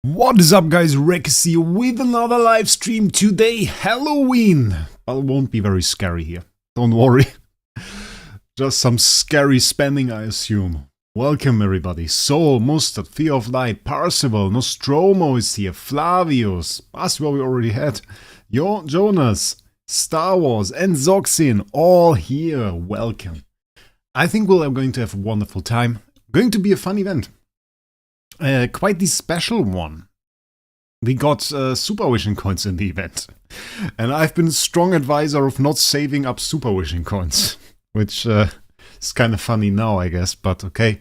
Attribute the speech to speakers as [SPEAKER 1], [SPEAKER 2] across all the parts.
[SPEAKER 1] What is up, guys? Wraec here with another live stream today, Halloween. But it won't be very scary here. Don't worry. Just some scary spamming, I assume. Welcome, everybody. Soul, Mustard, Fear of Light, Parzival, Nostromo is here, Flavius, Baswell we already had, Jonas, Star Wars, and Zoxin, all here. Welcome. I think we're going to have a wonderful time. Going to be a fun event. Quite the special one. We got super wishing coins in the event. And I've been a strong advisor of not saving up super wishing coins. Which is kind of funny now, I guess, but okay.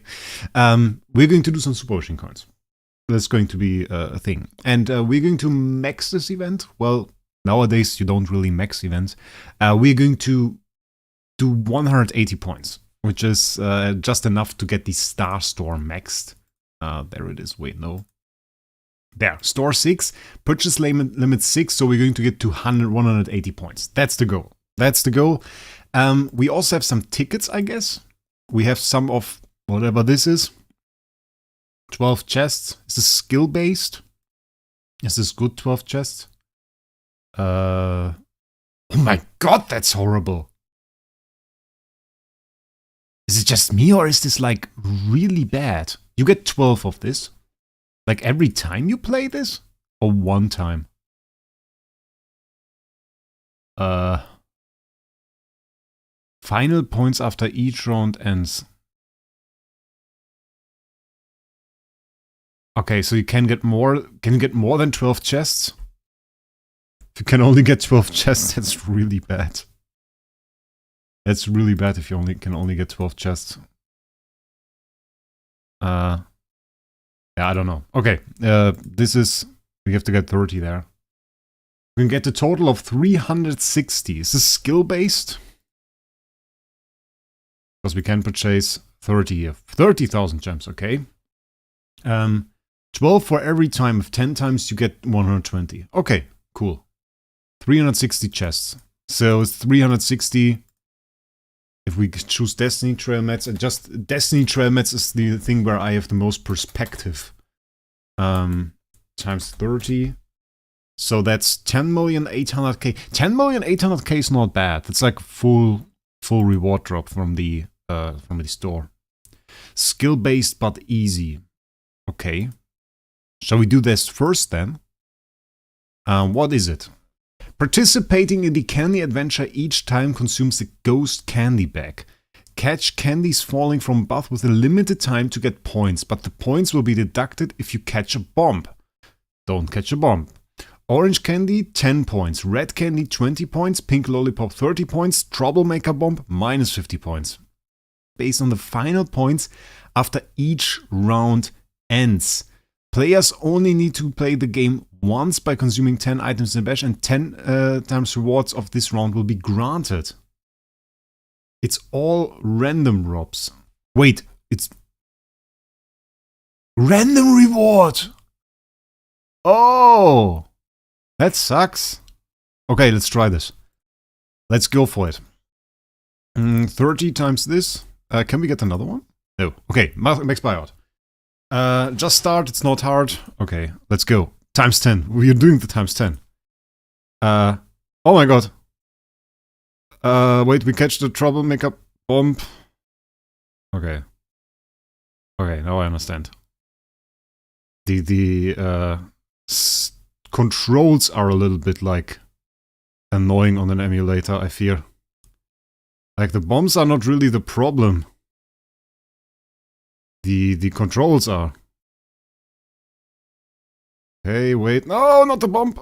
[SPEAKER 1] We're going to do some super wishing coins. That's going to be a thing. And we're going to max this event. Well, nowadays you don't really max events. We're going to do 180 points. Which is just enough to get the Star Store maxed. There it is. Wait, no. There. Store 6. Purchase limit 6. So we're going to get to 180 points. That's the goal. That's the goal. We also have some tickets, I guess. We have some of whatever this is. 12 chests. Is this skill based? Is this good 12 chests? Oh my god, that's horrible. Is it just me or is this like really bad? You get 12 of this. Like every time you play this? Or one time? Final points after each round ends. Okay, so you can get more. Can you get more than 12 chests? If you can only get 12 chests, that's really bad. That's really bad if you can only get 12 chests. Yeah, I don't know. Okay, this is... We have to get 30 there. We can get a total of 360. Is this skill-based? Because we can purchase 30,000 gems, okay. 12 for every time. If 10 times you get 120. Okay, cool. 360 chests. So it's 360... If we choose Destiny Trail Mats, and just Destiny Trail Mats is the thing where I have the most perspective. Times 30. So that's 10,800,000. 10,800,000 is not bad. It's like full reward drop from the store. Skill based but easy. Okay. Shall we do this first then? What is it? Participating in the candy adventure each time consumes a ghost candy bag. Catch candies falling from above with a limited time to get points, but the points will be deducted if you catch a bomb. Don't catch a bomb. Orange candy, 10 points. Red candy, 20 points. Pink lollipop, 30 points. Troublemaker bomb, minus 50 points. Based on the final points after each round ends. Players only need to play the game once by consuming 10 items in a batch, and 10 times rewards of this round will be granted. It's all random drops. Wait, it's... Random reward! Oh! That sucks. Okay, let's try this. Let's go for it. 30 times this. Can we get another one? No. Okay, max buyout. Just start, it's not hard. Okay, let's go. Times 10. We are doing the times 10. Oh my god. Wait, we catch the troublemaker bomb. Okay. Okay, now I understand. The controls are a little bit like annoying on an emulator, I fear. Like the bombs are not really the problem. The controls are. Hey, wait. No, not the bomb.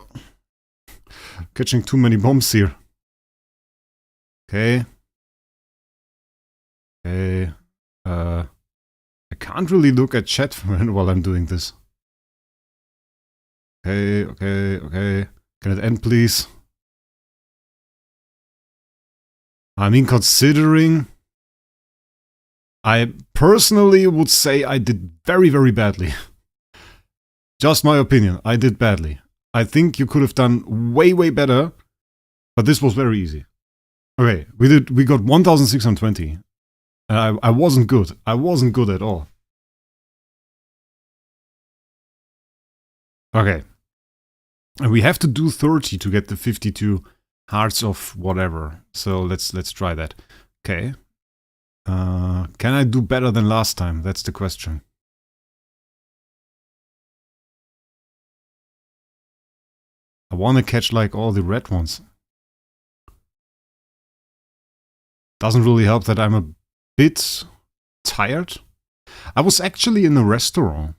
[SPEAKER 1] Catching too many bombs here. Okay. Okay. I can't really look at chat while I'm doing this. Okay, okay, okay. Can it end, please? I mean, considering... I personally would say I did very, very badly. Just my opinion, I did badly. I think you could have done way, way better, but this was very easy. Okay, we got 1,620. I wasn't good. I wasn't good at all. Okay. And we have to do 30 to get the 52 hearts of whatever. So let's try that. Okay. Can I do better than last time? That's the question. I want to catch like all the red ones. Doesn't really help that I'm a bit tired. I was actually in a restaurant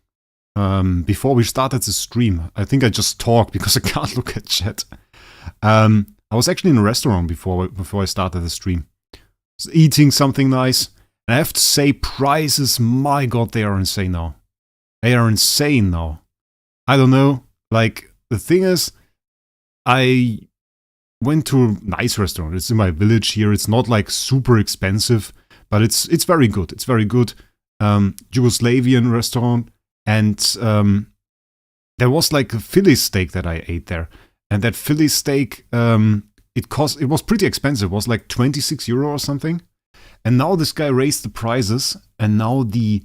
[SPEAKER 1] before we started the stream. I think I just talked because I can't look at chat. I was actually in a restaurant before I started the stream. Was eating something nice. And I have to say, prices, my god, they are insane now. They are insane now. I don't know. Like, the thing is, I went to a nice restaurant. It's in my village here. It's not like super expensive, but it's very good. It's very good. Yugoslavian restaurant. And there was like a Philly steak that I ate there. And that Philly steak, it was pretty expensive. It was like 26 euro or something. And now this guy raised the prices, and now the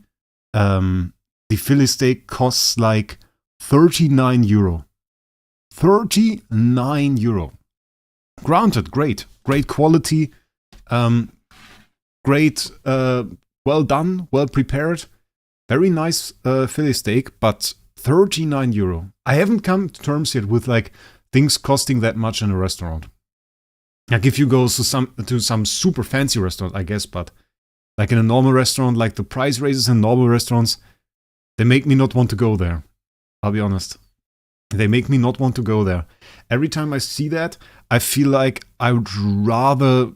[SPEAKER 1] Philly steak costs like 39 euro. 39 euro. Granted, great quality, great, well done, well prepared, very nice Philly steak, but 39 euro. I haven't come to terms yet with like things costing that much in a restaurant. Like if you go to some super fancy restaurant, I guess, but like in a normal restaurant, like the price raises in normal restaurants, they make me not want to go there. I'll be honest. They make me not want to go there. Every time I see that, I feel like I would rather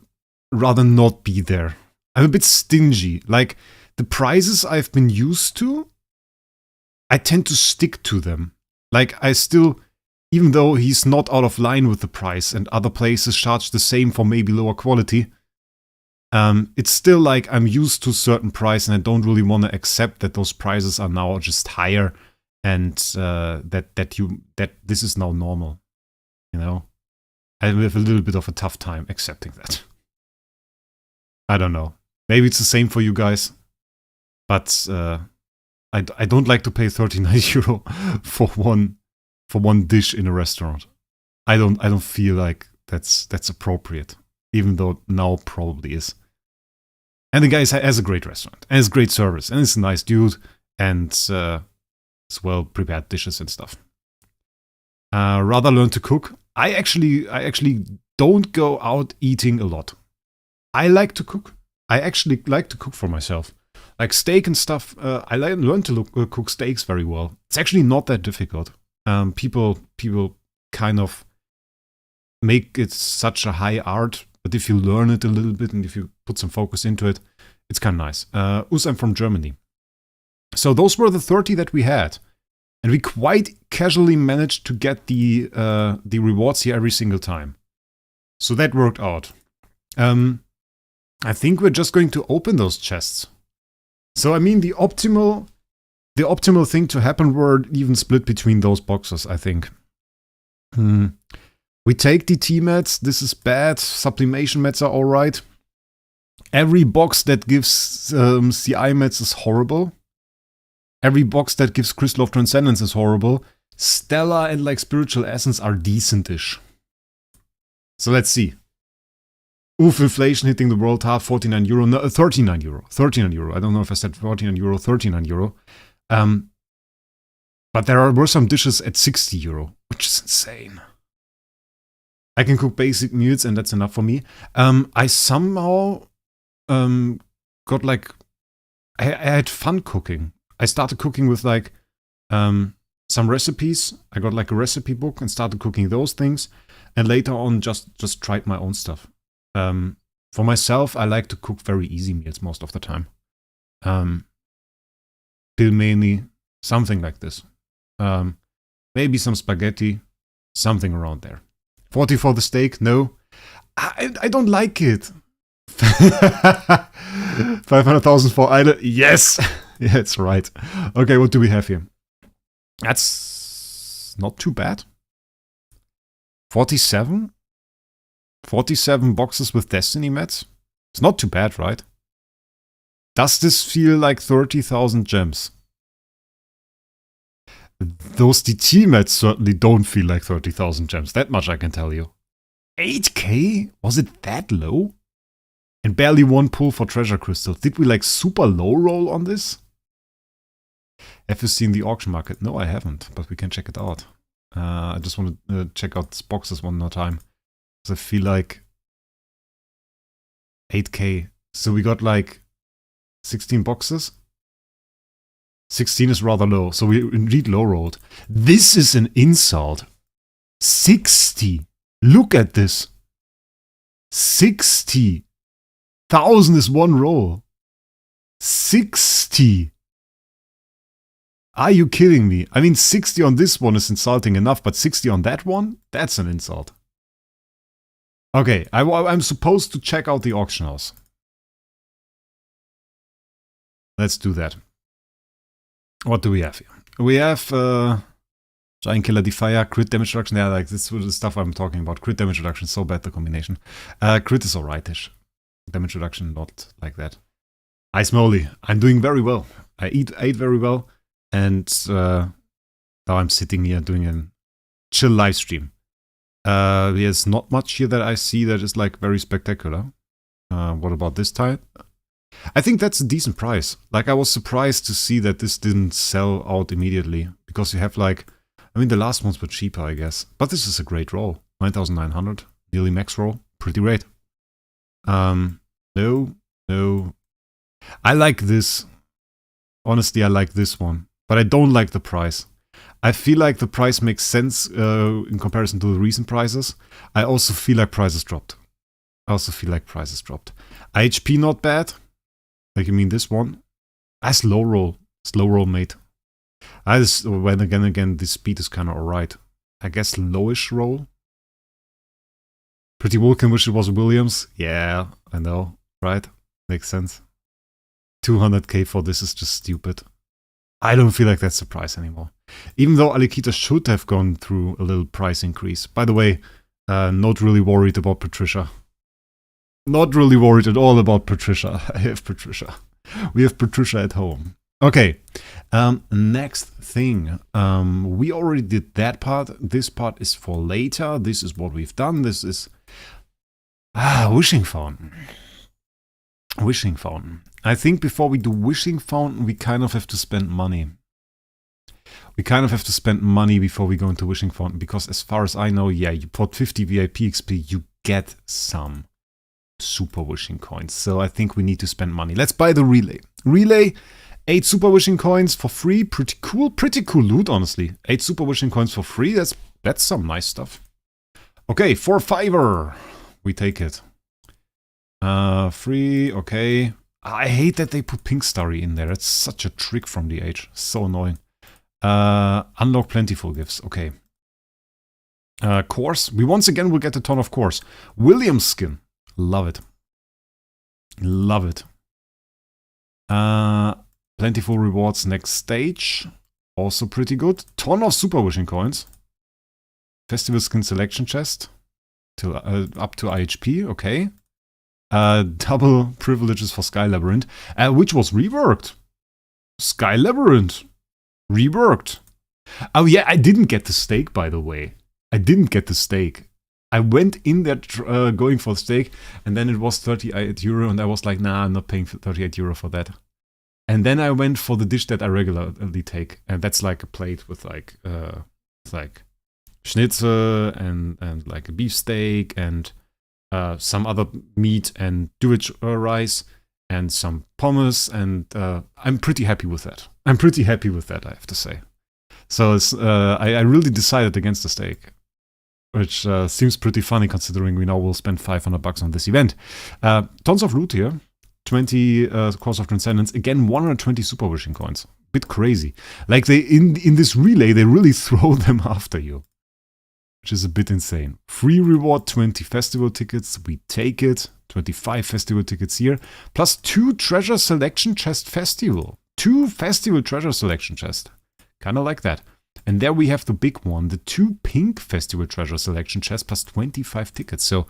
[SPEAKER 1] not be there. I'm a bit stingy. Like the prices I've been used to, I tend to stick to them. Like I still, even though he's not out of line with the price and other places charge the same for maybe lower quality, it's still like I'm used to a certain price and I don't really want to accept that those prices are now just higher and that this is now normal. You know? I have a little bit of a tough time accepting that. I don't know. Maybe it's the same for you guys. But I don't like to pay 39 euro for one dish in a restaurant. I don't feel like that's appropriate, even though now probably is. And the guy has a great restaurant and has great service and is a nice dude and it's well prepared dishes and stuff. Rather learn to cook. I actually don't go out eating a lot. I like to cook. I actually like to cook for myself. Like steak and stuff, I learned to cook steaks very well. It's actually not that difficult. People kind of make it such a high art, but if you learn it a little bit and if you put some focus into it, it's kind of nice. I'm from Germany. So those were the 30 that we had. And we quite casually managed to get the rewards here every single time. So that worked out. I think we're just going to open those chests. So I mean the optimal thing to happen were even split between those boxes, I think. We take DT meds, this is bad. Sublimation meds are alright. Every box that gives CI meds is horrible. Every box that gives Crystal of Transcendence is horrible. Stellar and like Spiritual Essence are decent-ish. So let's see. Oof, inflation hitting the world hard, 49 euro, no, 39 euro. 39 euro. I don't know if I said 49 euro, 39 euro. But there were some dishes at 60 euro, which is insane. I can cook basic meals and that's enough for me. I somehow got like, I had fun cooking. I started cooking with like some recipes. I got like a recipe book and started cooking those things. And later on just tried my own stuff. For myself, I like to cook very easy meals most of the time. Pilmeni, something like this. Maybe some spaghetti, something around there. 40 for the steak? No. I don't like it. 500,000 for either? Yes! Yeah, that's right. Okay, what do we have here? That's not too bad. 47? 47 boxes with Destiny meds? It's not too bad, right? Does this feel like 30,000 gems? Those DT mats certainly don't feel like 30,000 gems. That much I can tell you. 8k? Was it that low? And barely one pull for treasure crystals. Did we like super low roll on this? Have you seen the auction market? No, I haven't, but we can check it out. I just want to check out these boxes one more time. Because I feel like 8k. So we got like 16 boxes. 16 is rather low, so we indeed low rolled. This is an insult. 60. Look at this. 60. 1,000 is one roll. 60. Are you kidding me? I mean, 60 on this one is insulting enough, but 60 on that one? That's an insult. Okay, I'm supposed to check out the auction house. Let's do that. What do we have here? We have Giant Killer Defier, crit damage reduction. Yeah, like this is the stuff I'm talking about. Crit damage reduction, so bad the combination. Crit is alrightish. Damage reduction, not like that. Ice moly, I'm doing very well. I ate very well. And now I'm sitting here doing a chill live stream. There's not much here that I see that is like very spectacular. What about this type? I think that's a decent price. Like I was surprised to see that this didn't sell out immediately. Because you have like, I mean the last ones were cheaper I guess. But this is a great roll. 9,900, nearly max roll. Pretty great. No. I like this. Honestly, I like this one. But I don't like the price. I feel like the price makes sense in comparison to the recent prices. I also feel like prices dropped. IHP not bad. Like you mean this one? Slow roll mate. When again, the speed is kind of alright. I guess lowish roll. Pretty Vulcan wish it was Williams. Yeah, I know, right? Makes sense. 200k for this is just stupid. I don't feel like that's the price anymore. Even though Alikita should have gone through a little price increase. By the way, not really worried about Patricia. Not really worried at all about Patricia. I have Patricia. We have Patricia at home. Okay, next thing. We already did that part. This part is for later. This is what we've done. This is... Wishing Fountain. Wishing Fountain. I think before we do Wishing Fountain, we kind of have to spend money. We kind of have to spend money before we go into Wishing Fountain. Because as far as I know, yeah, you put 50 VIP XP, you get some super wishing coins. So I think we need to spend money. Let's buy the relay. Relay, 8 super wishing coins for free. Pretty cool loot, honestly. 8 super wishing coins for free. That's some nice stuff. Okay, for $5. We take it. Free, okay. I hate that they put Pink Starry in there. It's such a trick from the age. So annoying. Unlock plentiful gifts. Okay. Course. We once again will get a ton of course. Williams skin. Love it. Love it. Plentiful rewards next stage. Also pretty good. Ton of super wishing coins. Festival skin selection chest. Till up to IHP. Okay. Double privileges for Sky Labyrinth. Which was reworked. Sky Labyrinth. Reworked. Oh yeah, I didn't get the steak, by the way. I didn't get the steak. I went in there going for the steak, and then it was 38 euro, and I was like, nah, I'm not paying 38 euro for that. And then I went for the dish that I regularly take, and that's like a plate with like schnitzel and like a beefsteak and some other meat and Dulwich rice and some pommes, and I'm pretty happy with that. I have to say. So I really decided against the steak. Which seems pretty funny considering we now will spend $500 on this event. Tons of loot here. 20 Course of Transcendence. Again, 120 super wishing coins. Bit crazy. Like they in this relay, they really throw them after you. Which is a bit insane. Free reward, 20 festival tickets. We take it. 25 festival tickets here. Plus 2 treasure selection chest festival. 2 festival treasure selection chest. Kind of like that. And there we have the big one, the 2 pink festival treasure selection chests plus 25 tickets. So,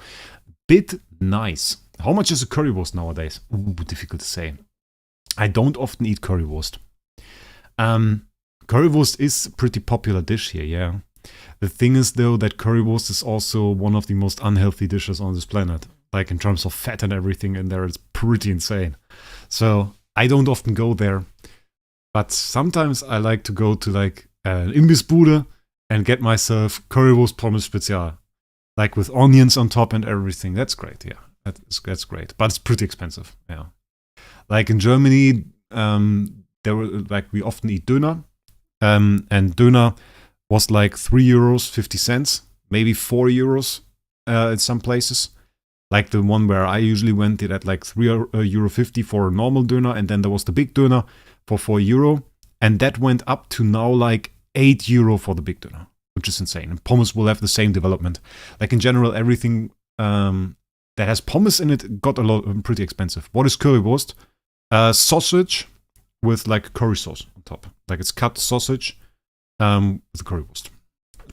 [SPEAKER 1] bit nice. How much is a currywurst nowadays? Ooh, difficult to say. I don't often eat currywurst. Currywurst is a pretty popular dish here, yeah. The thing is, though, that currywurst is also one of the most unhealthy dishes on this planet. Like, in terms of fat and everything in there, it's pretty insane. So, I don't often go there. But sometimes I like to go to, like, an Imbissbude and get myself currywurst pommes spezial. Like, with onions on top and everything. That's great, yeah. That's great. But it's pretty expensive, yeah. Like, in Germany, there were, like, we often eat Döner. And Döner was like €3.50, maybe €4 in some places. Like the one where I usually went, it at like €3.50 for a normal Döner, and then there was the big Döner for €4, and that went up to now like €8 for the big Döner, which is insane. And pommes will have the same development. Like in general, everything that has pommes in it got pretty expensive. What is currywurst? Sausage with like curry sauce on top. Like it's cut sausage with currywurst.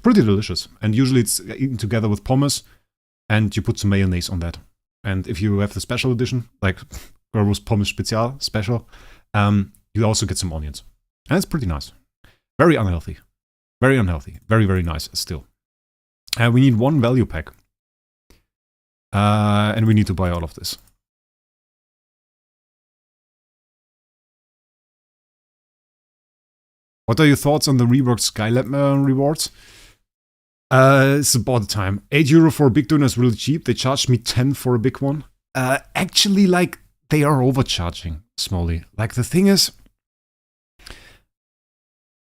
[SPEAKER 1] Pretty delicious. And usually it's eaten together with pommes, and you put some mayonnaise on that. And if you have the special edition, like currywurst pommes spezial special, you also get some onions. And it's pretty nice. Very unhealthy. Very unhealthy. Very, very nice still. We need one value pack. And we need to buy all of this. What are your thoughts on the reworked Skylab rewards? It's about the time. €8 for a big Döner is really cheap. They charged me 10 for a big one. Actually, like, they are overcharging, Smolly. Like, the thing is,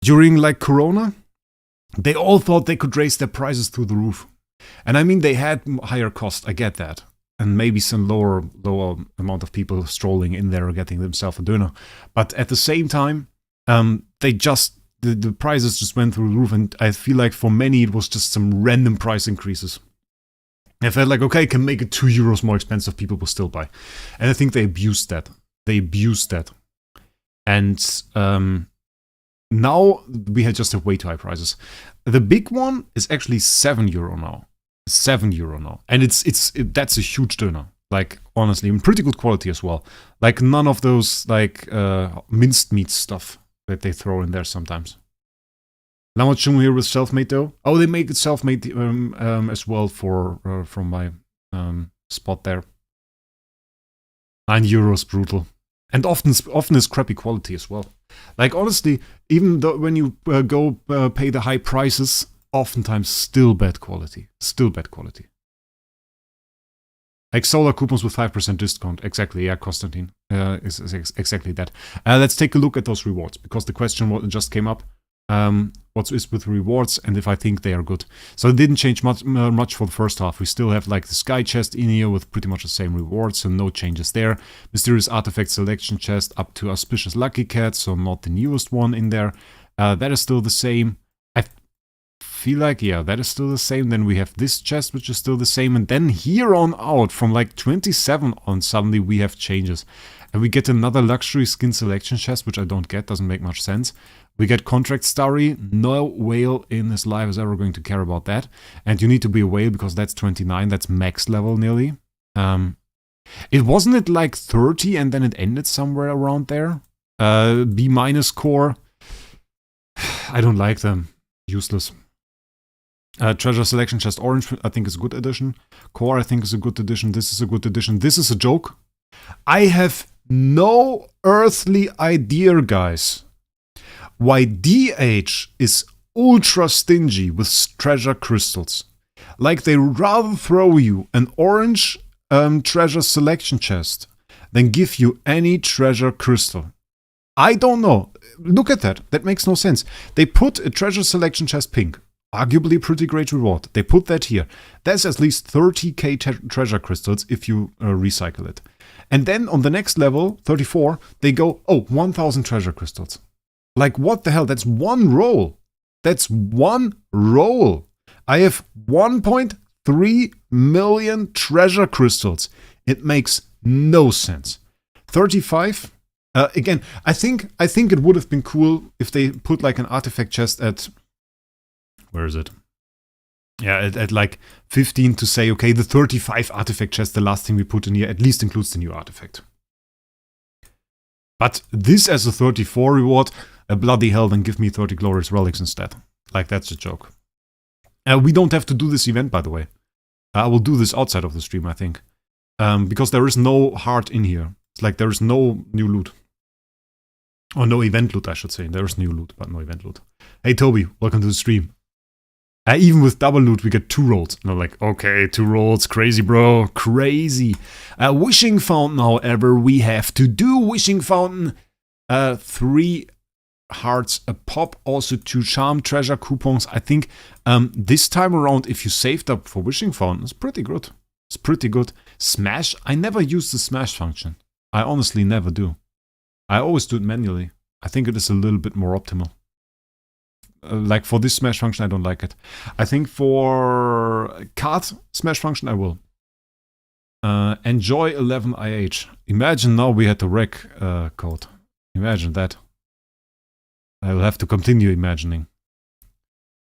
[SPEAKER 1] during, like, Corona, they all thought they could raise their prices through the roof. And I mean, they had higher cost, I get that. And maybe some lower amount of people strolling in there or getting themselves a Döner. But at the same time, the prices just went through the roof, and I feel like for many it was just some random price increases. I felt like, okay, I can make it €2 more expensive, people will still buy. And I think they abused that. And now we just have way too high prices. The big one is actually €7 now. €7 now. And that's a huge Döner. Like, honestly, and pretty good quality as well. Like, none of those, like, minced meat stuff that they throw in there sometimes. Lamachum here with self-made though. Oh, they make it self-made as well from my spot there. €9, brutal. And often is crappy quality as well. Like, honestly, even though when you go pay the high prices, oftentimes still bad quality. Still bad quality. Like solar coupons with 5% discount. Exactly, yeah, Konstantin. Is exactly that. Let's take a look at those rewards, because the question just came up. What is with rewards, and if I think they are good. So it didn't change much for the first half. We still have like the Sky Chest in here with pretty much the same rewards, so no changes there. Mysterious Artifact Selection Chest up to Auspicious Lucky Cat, so not the newest one in there. That is still the same. I feel like, yeah, that is still the same. Then we have this chest, which is still the same. And then here on out, from like 27 on, suddenly we have changes. And we get another Luxury Skin Selection Chest, which I don't get, doesn't make much sense. We get Contract Starry. No whale in his life is ever going to care about that. And you need to be a whale because that's 29. That's max level nearly. Wasn't it like 30 and then it ended somewhere around there? B- core. I don't like them. Useless. Treasure Selection Chest Orange, I think is a good addition. Core, I think is a good addition. This is a good addition. This is a joke. I have no earthly idea, guys, why DH is ultra stingy with treasure crystals. Like, they rather throw you an orange treasure selection chest than give you any treasure crystal. I don't know. Look at that. That makes no sense. They put a treasure selection chest pink. Arguably pretty great reward. They put that here. That's at least 30k treasure crystals if you recycle it. And then on the next level, 34, they go, 1000 treasure crystals. Like, what the hell? That's one roll. That's one roll. I have 1.3 million treasure crystals. It makes no sense. 35. Again, I think it would have been cool if they put like an artifact chest at, where is it? Yeah, at like 15 to say, okay, the 35 artifact chest, the last thing we put in here, at least includes the new artifact. But this as a 34 reward, a bloody hell, then give me 30 glorious relics instead. Like, that's a joke. We don't have to do this event, by the way. I will do this outside of the stream, I think. Because there is no heart in here. It's like there is no new loot. Or no event loot, I should say. There is new loot, but no event loot. Hey, Toby, welcome to the stream. Even with double loot, we get 2 rolls. And I'm like, okay, 2 rolls, crazy, bro, crazy. Wishing Fountain, however, we have to do Wishing Fountain. 3 hearts a pop, also 2 charm treasure coupons. I think this time around, if you saved up for Wishing Fountain, it's pretty good. It's pretty good. Smash, I never use the smash function. I honestly never do. I always do it manually. I think it is a little bit more optimal. Like for this smash function, I don't like it. I think for card smash function, I will. Enjoy 11 IH. Imagine now we had the Wraec code. Imagine that. I'll have to continue imagining.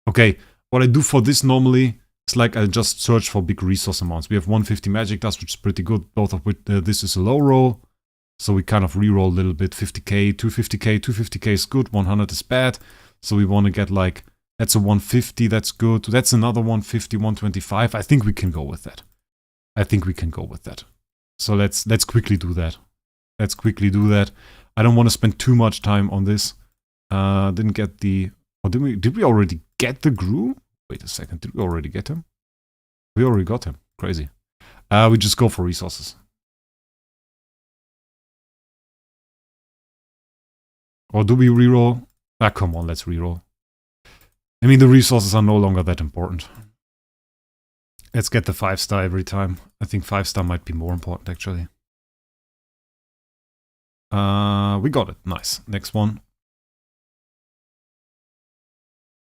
[SPEAKER 1] Okay, what I do for this normally is like I just search for big resource amounts. We have 150 magic dust, which is pretty good. Both of which, this is a low roll. So we kind of reroll a little bit. 50k, 250k, 250k is good, 100 is bad. So we want to get like, that's a 150, that's good. That's another 150, 125. I think we can go with that. I think we can go with that. So let's quickly do that. Let's quickly do that. I don't want to spend too much time on this. Didn't get the, or did we already get the Gru? Wait a second, did we already get him? We already got him, crazy. We just go for resources. Or do we reroll? Ah, come on, let's reroll. I mean, the resources are no longer that important. Let's get the 5-star every time. I think 5-star might be more important, actually. We got it. Nice. Next one.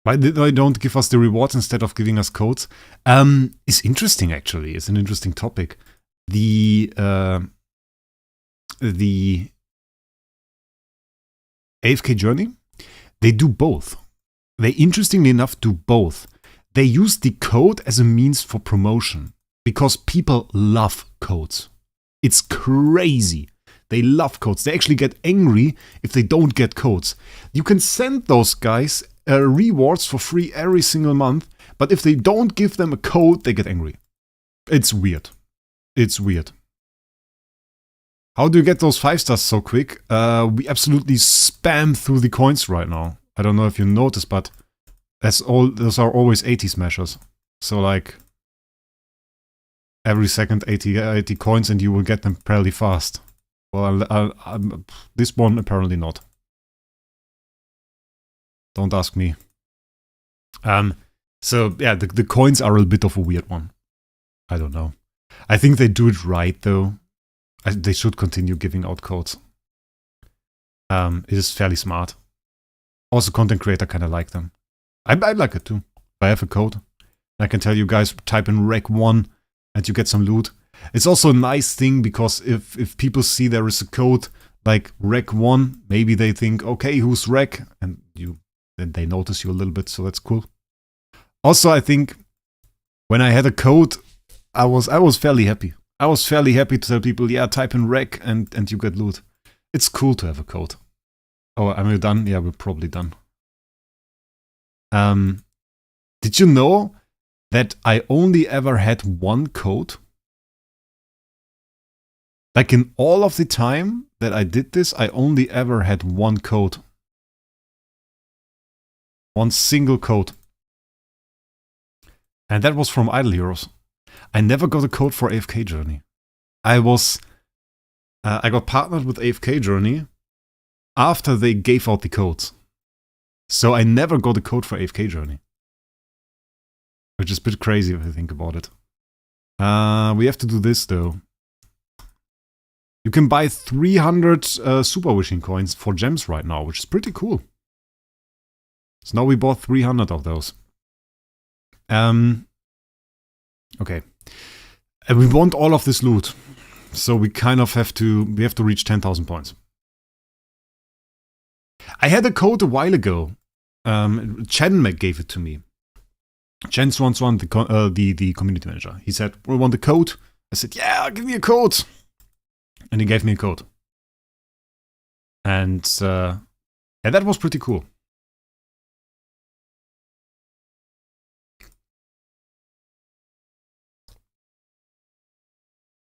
[SPEAKER 1] Why did they don't give us the rewards instead of giving us codes? It's interesting, actually. It's an interesting topic. The AFK journey, they do both. They, interestingly enough, do both. They use the code as a means for promotion because people love codes. It's crazy. They love codes. They actually get angry if they don't get codes. You can send those guys rewards for free every single month, but if they don't give them a code, they get angry. It's weird. It's weird. How do you get those 5-stars so quick? We absolutely spam through the coins right now. I don't know if you noticed, but those are always 80 smashers. So like every second 80 coins and you will get them fairly fast. Well, this one apparently not. Don't ask me. So yeah, the coins are a bit of a weird one. I don't know. I think they do it right though. They should continue giving out codes. It is fairly smart. Also, content creator kind of like them. I like it too. I have a code. I can tell you guys, type in Wraec 1 and you get some loot. It's also a nice thing because if people see there is a code like Wraec 1, maybe they think, okay, who's Wraec? And then they notice you a little bit, so that's cool. Also, I think when I had a code, I was fairly happy. I was fairly happy to tell people, yeah, type in Wraec and you get loot. It's cool to have a code. Oh, am I done? Yeah, we're probably done. Did you know that I only ever had one code? Like in all of the time that I did this, I only ever had one code. One single code. And that was from Idle Heroes. I never got a code for AFK Journey. I got partnered with AFK Journey after they gave out the codes. So I never got a code for AFK Journey. Which is a bit crazy if I think about it. We have to do this though. You can buy 300 Super Wishing coins for gems right now, which is pretty cool. So now we bought 300 of those. Okay. And we want all of this loot. So we kind of have to reach 10,000 points. I had a code a while ago. Chen gave it to me. Chen Swan, the community manager. He said, we want the code. I said, yeah, give me a code. And he gave me a code. And yeah, And that was pretty cool.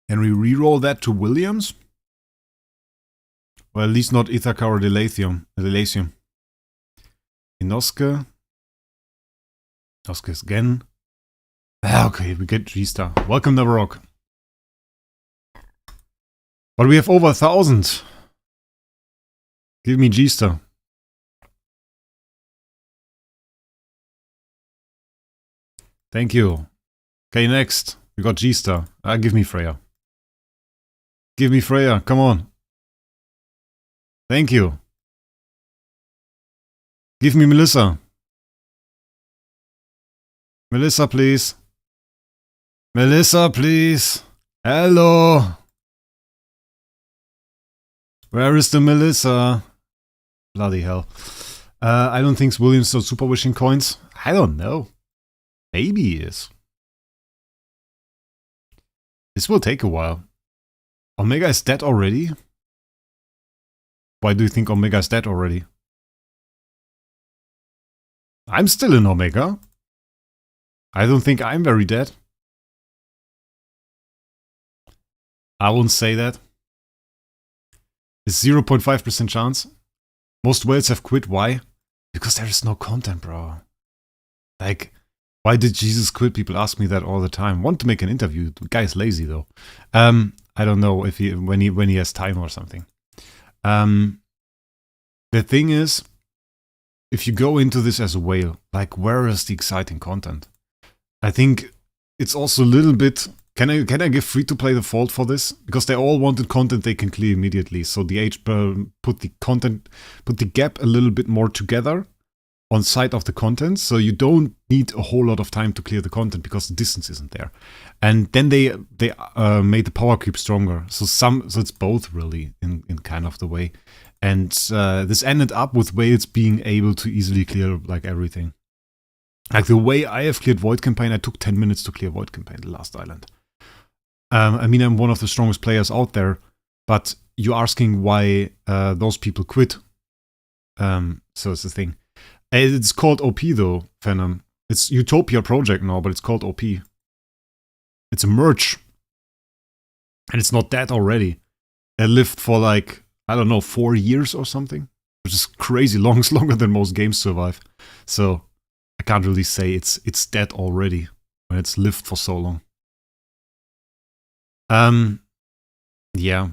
[SPEAKER 1] Can we reroll that to Williams? Well, at least not Ithaca or Delasium. Inosuke. Inosuke again. Okay, we get G-Star. Welcome, Navarok. But we have over 1,000. Give me G-Star. Thank you. Okay, next. We got G-Star. Give me Freya. Give me Freya. Come on. Thank you. Give me Melissa. Melissa, please. Melissa, please. Hello. Where is the Melissa? Bloody hell. I don't think Williams sold super wishing coins. I don't know. Maybe he is. This will take a while. Omega is dead already? Why do you think Omega is dead already? I'm still in Omega. I don't think I'm very dead. I won't say that. It's 0.5% chance. Most whales have quit. Why? Because there is no content, bro. Like, why did Jesus quit? People ask me that all the time. Want to make an interview. The guy's lazy though. I don't know if when he has time or something. The thing is, if you go into this as a whale, like, where is the exciting content? I think it's also a little bit. Can I give free to play the fault for this? Because they all wanted content they can clear immediately. So the H put the gap a little bit more together on side of the content. So you don't need a whole lot of time to clear the content because the distance isn't there. And then they made the power creep stronger. So it's both really in kind of the way. And this ended up with whales being able to easily clear like everything. Like the way I have cleared Void Campaign, I took 10 minutes to clear Void Campaign, the last island. I mean, I'm one of the strongest players out there, but you're asking why those people quit. So it's the thing. It's called OP though, Phantom. It's Utopia Project now, but it's called OP. It's a merge. And it's not that already. It lived for like, I don't know, 4 years or something. Which is crazy long. It's longer than most games survive. So I can't really say it's dead already when it's lived for so long. Yeah.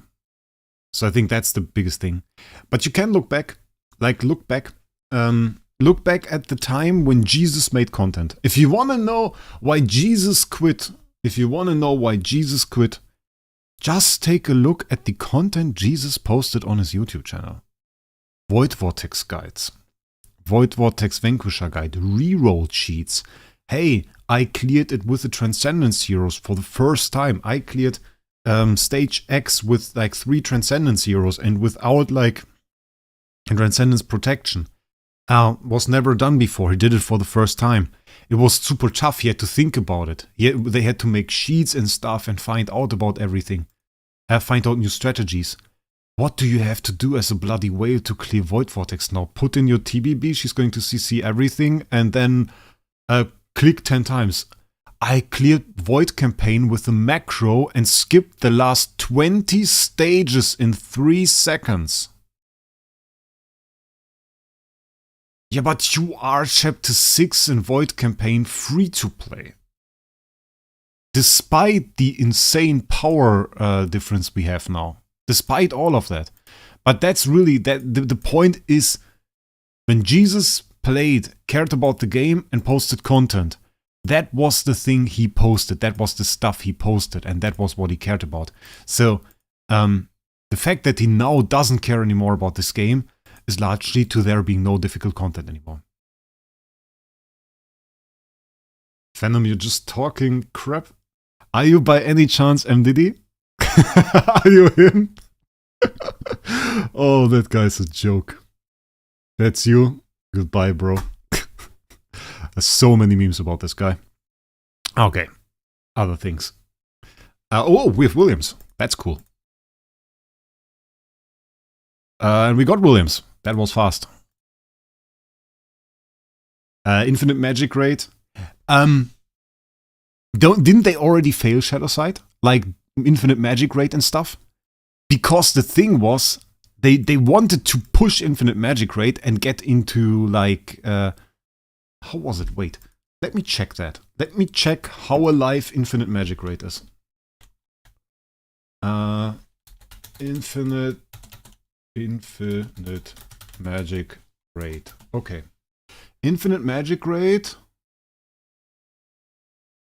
[SPEAKER 1] So I think that's the biggest thing. But you can look back. Like, look back at the time when Jesus made content. If you want to know why Jesus quit, just take a look at the content Jesus posted on his YouTube channel. Void Vortex guides. Void Vortex Vanquisher guide. Reroll sheets. Hey, I cleared it with the Transcendence Heroes for the first time. I cleared Stage X with like 3 Transcendence Heroes and without like Transcendence Protection. Was never done before. He did it for the first time. It was super tough. He had to think about it. They had to make sheets and stuff and find out about everything. Find out new strategies. What do you have to do as a bloody whale to clear Void Vortex now? Put in your TBB, she's going to CC everything, and then click 10 times. I cleared Void Campaign with a macro and skipped the last 20 stages in 3 seconds. Yeah, but you are Chapter 6 in Void Campaign free to play. Despite the insane power difference we have now. Despite all of that. But that's really, the point is, when Jesus played, cared about the game and posted content, that was the thing he posted, that was the stuff he posted, and that was what he cared about. So, the fact that he now doesn't care anymore about this game is largely to there being no difficult content anymore. Venom, you're just talking crap. Are you by any chance MDD? Are you him? Oh, that guy's a joke. That's you? Goodbye, bro. There's so many memes about this guy. Okay. Other things. Oh, we have Williams. That's cool. And we got Williams. That was fast. Infinite magic rate. Didn't they already fail Shadowside? Like infinite magic rate and stuff? Because the thing was, they wanted to push infinite magic rate and get into like how was it? Wait, let me check that. Let me check how alive infinite magic rate is. Infinite magic rate. Okay. Infinite magic rate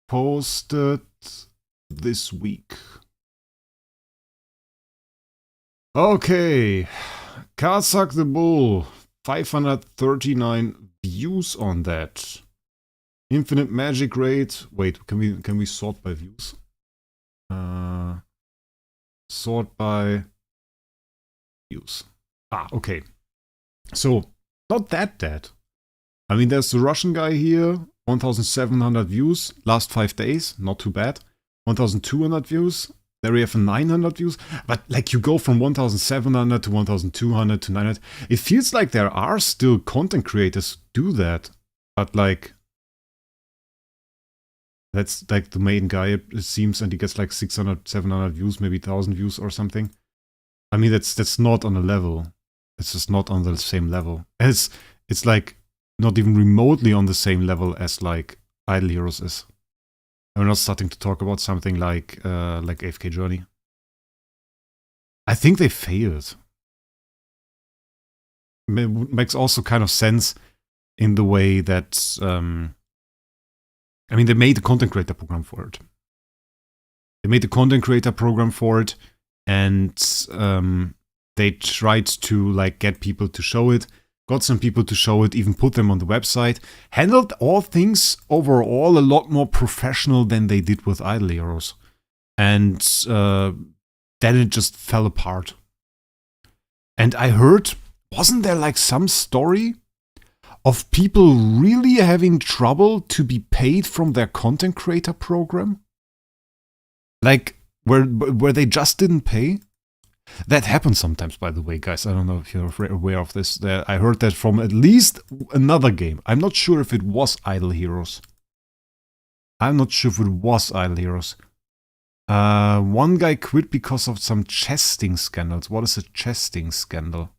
[SPEAKER 1] posted this week. Okay. Kazak the Bull. 539 views on that. Infinite magic rate. Wait, can we sort by views? Sort by views. Ah, okay. So, not that dead. I mean, there's the Russian guy here. 1,700 views. Last 5 days. Not too bad. 1,200 views. There we have 900 views. But, like, you go from 1,700 to 1,200 to 900. It feels like there are still content creators who do that. But, like... That's like the main guy, it seems, and he gets like 600, 700 views, maybe 1,000 views or something. I mean, that's not on a level. It's just not on the same level. It's like not even remotely on the same level as like Idle Heroes is. And we're not starting to talk about something like AFK Journey. I think they failed. It makes also kind of sense in the way that... I mean, they made a content creator program for it. And they tried to like get people to show it, got some people to show it, even put them on the website. Handled all things overall a lot more professional than they did with Idle Heroes. And then it just fell apart. And I heard, wasn't there like some story of people really having trouble to be paid from their content creator program? Like, where they just didn't pay? That happens sometimes, by the way, guys. I don't know if you're aware of this. I heard that from at least another game. I'm not sure if it was Idle Heroes. One guy quit because of some chesting scandals. What is a chesting scandal?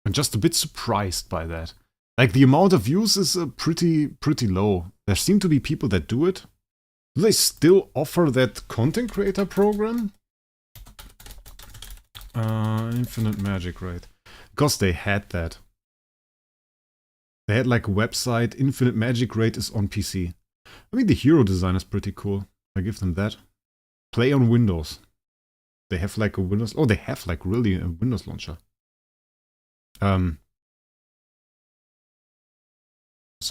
[SPEAKER 1] I'm just a bit surprised by that. Like, the amount of views is pretty low. There seem to be people that do it. Do they still offer that content creator program? Infinite magic rate. Because they had that. They had like a website, Infinite Magic Rate is on PC. I mean, the hero design is pretty cool. I give them that. Play on Windows. They have like a Windows... Oh, they have like really a Windows launcher. Some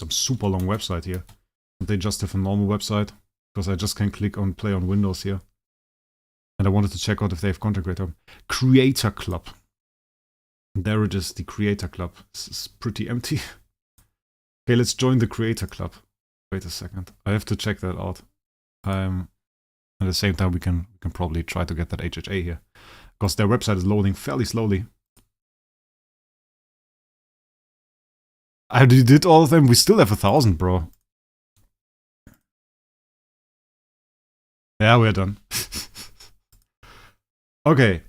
[SPEAKER 1] super long website here. They just have a normal website. Because I just can click on play on Windows here. And I wanted to check out if they have content creator. Creator Club. There it is, the Creator Club. This is pretty empty. Okay, let's join the Creator Club. Wait a second. I have to check that out. At the same time, we can probably try to get that HHA here. Because their website is loading fairly slowly. I did all of them. We still have 1,000, bro. Yeah, we're done. Okay.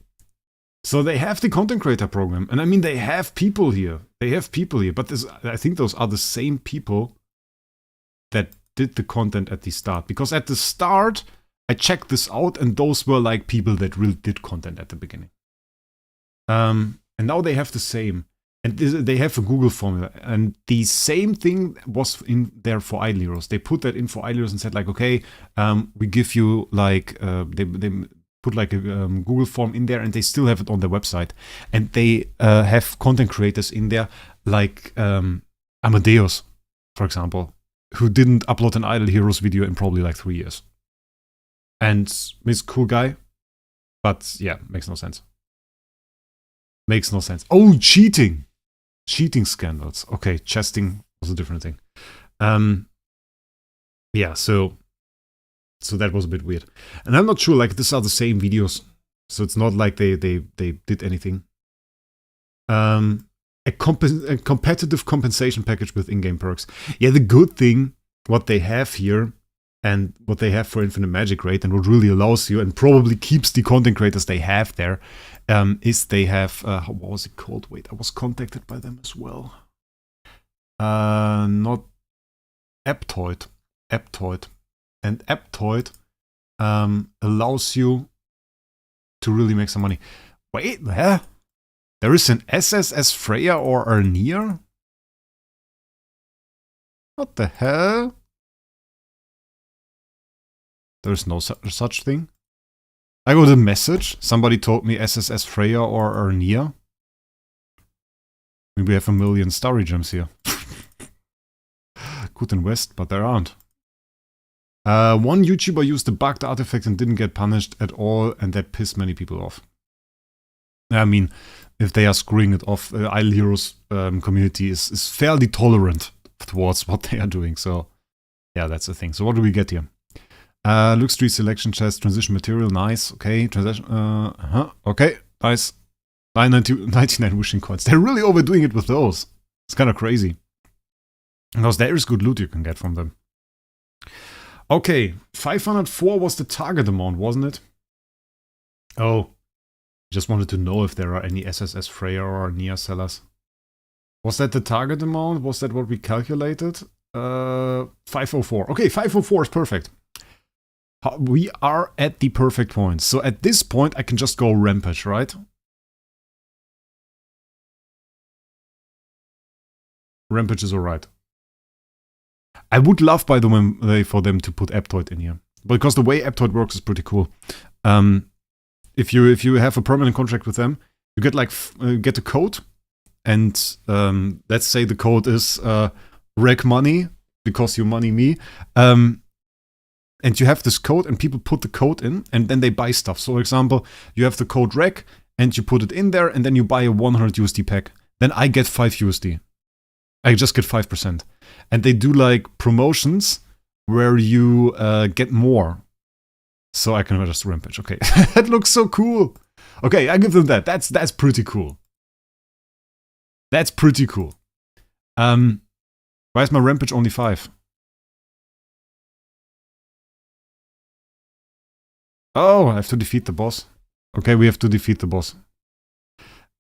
[SPEAKER 1] So they have the content creator program. And I mean, they have people here. But I think those are the same people that did the content at the start. Because at the start, I checked this out and those were like people that really did content at the beginning. And now they have the same. And they have a Google formula. And the same thing was in there for Idle Heroes. They put that in for Idle Heroes and said like, okay, we give you like, they put like a Google form in there and they still have it on their website. And they have content creators in there like Amadeus, for example, who didn't upload an Idle Heroes video in probably like 3 years. And he's a cool guy, but yeah, makes no sense. Oh, cheating! Cheating scandals. Okay, chesting was a different thing. Yeah, so that was a bit weird. And I'm not sure, like, these are the same videos. So it's not like they did anything. a competitive compensation package with in-game perks. Yeah, the good thing, what they have here, and what they have for Infinite Magic Rate, and what really allows you, and probably keeps the content creators they have there, is they have, what was it called? Wait, I was contacted by them as well. Not Aptoid. And Aptoid allows you to really make some money. Wait, huh? There is an SSS Freya or Arnia? What the hell? There's no such thing. I got a message. Somebody told me SSS Freya or Arnia. Maybe we have 1 million story gems here. Good in West, but there aren't. One YouTuber used a bugged artifact and didn't get punished at all, and that pissed many people off. I mean, if they are screwing it off, Idle Heroes community is fairly tolerant towards what they are doing. So, yeah, that's the thing. So what do we get here? Look Street Selection Chest, Transition Material, nice. Okay, transition, okay, nice. 99 wishing coins. They're really overdoing it with those. It's kind of crazy. Because there is good loot you can get from them. Okay, 504 was the target amount, wasn't it? Oh, just wanted to know if there are any SSS Freya or Nia sellers. Was that the target amount? Was that what we calculated? 504. Okay, 504 is perfect. We are at the perfect point. So at this point, I can just go Rampage, right? Rampage is alright. I would love, by the way, for them to put Aptoid in here. Because the way Aptoid works is pretty cool. If you have a permanent contract with them, you get like get a code, and let's say the code is Wraec money because you money me, and you have this code, and people put the code in, and then they buy stuff. So, for example, you have the code Wraec, and you put it in there, and then you buy a 100 USD pack. Then I get 5 USD. I just get 5%. And they do like promotions where you get more. So I can just Rampage. Okay, that looks so cool. Okay, I give them that. That's pretty cool. That's pretty cool. Why is my Rampage only 5? Oh, I have to defeat the boss. Okay, we have to defeat the boss.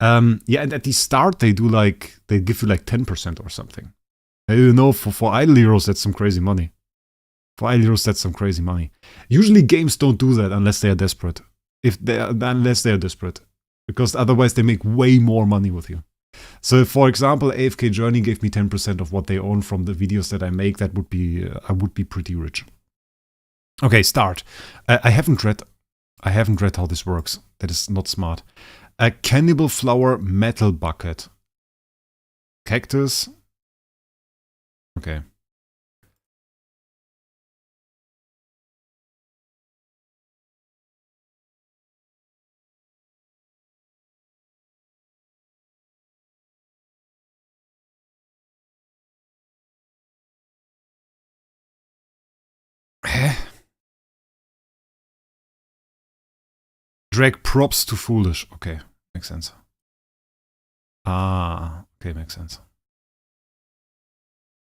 [SPEAKER 1] Yeah, and at the start they do like, they give you like 10% or something. You know, for Idle Heroes that's some crazy money. For Idle Heroes that's some crazy money. Usually games don't do that unless they are desperate. Unless they are desperate. Because otherwise they make way more money with you. So if, for example, AFK Journey gave me 10% of what they own from the videos that I make, that would be, I would be pretty rich. Okay, start. I haven't read how this works. That is not smart. A Cannibal Flower Metal Bucket. Cactus. Okay. Hä? Drag props to foolish. Okay, makes sense. Ah, okay, makes sense.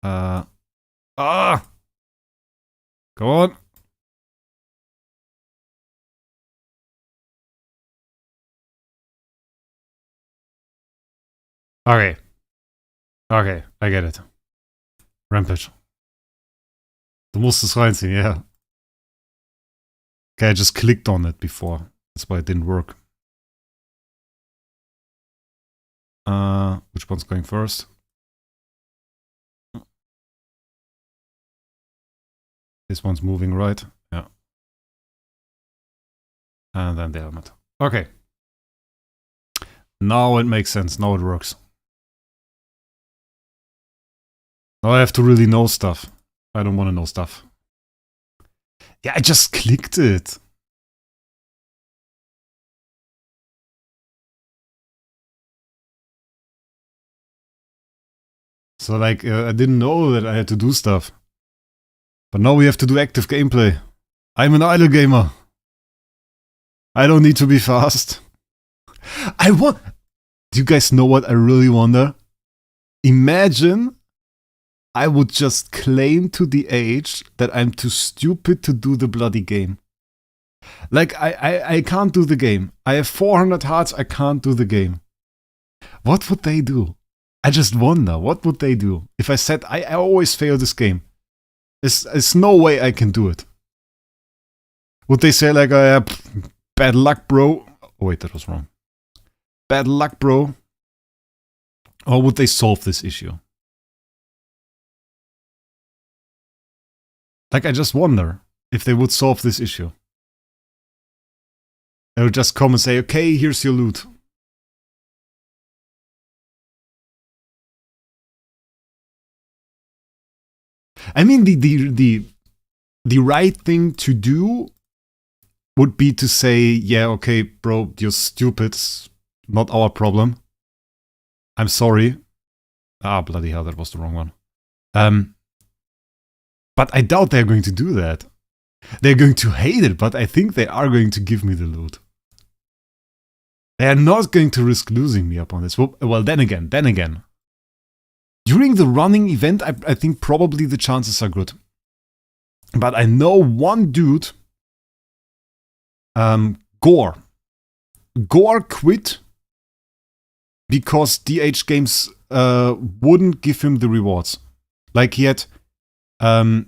[SPEAKER 1] Go on. Okay. Okay, I get it. Rampage. Du musst es reinziehen, yeah. Okay, I just clicked on it before. That's why it didn't work. Which one's going first? This one's moving right. Yeah. And then the helmet. Okay. Now it makes sense. Now it works. Now I have to really know stuff. I don't want to know stuff. Yeah, I just clicked it. So like, I didn't know that I had to do stuff. But now we have to do active gameplay. I'm an idle gamer. I don't need to be fast. Do you guys know what I really wonder? Imagine I would just claim to the age that I'm too stupid to do the bloody game. Like, I can't do the game. I have 400 hearts, I can't do the game. What would they do? I just wonder, what would they do? If I said, I always fail this game. There's no way I can do it. Would they say like, bad luck, bro? Oh, wait, that was wrong. Bad luck, bro. Or would they solve this issue? Like, I just wonder if they would solve this issue. They would just come and say, okay, here's your loot. I mean, the right thing to do would be to say, yeah, okay, bro, you're stupid. It's not our problem. I'm sorry. Ah, bloody hell, that was the wrong one. But I doubt they're going to do that. They're going to hate it, but I think they are going to give me the loot. They are not going to risk losing me upon this. Well, then again. During the running event, I think probably the chances are good. But I know one dude, Gore. Gore quit because DH Games wouldn't give him the rewards. Like he had bought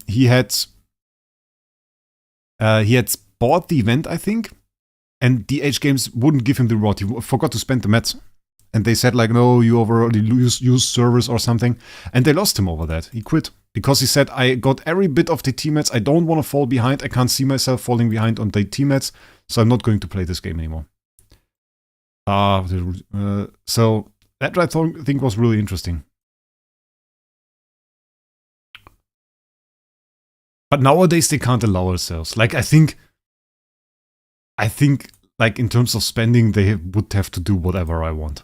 [SPEAKER 1] the event, I think, and DH Games wouldn't give him the reward. He forgot to spend the meds. And they said like, no, you already used servers or something. And they lost him over that. He quit. Because he said, I got every bit of the teammates. I don't want to fall behind. I can't see myself falling behind on the teammates. So I'm not going to play this game anymore. So that I think was really interesting. But nowadays they can't allow themselves. Like I think like in terms of spending, they would have to do whatever I want.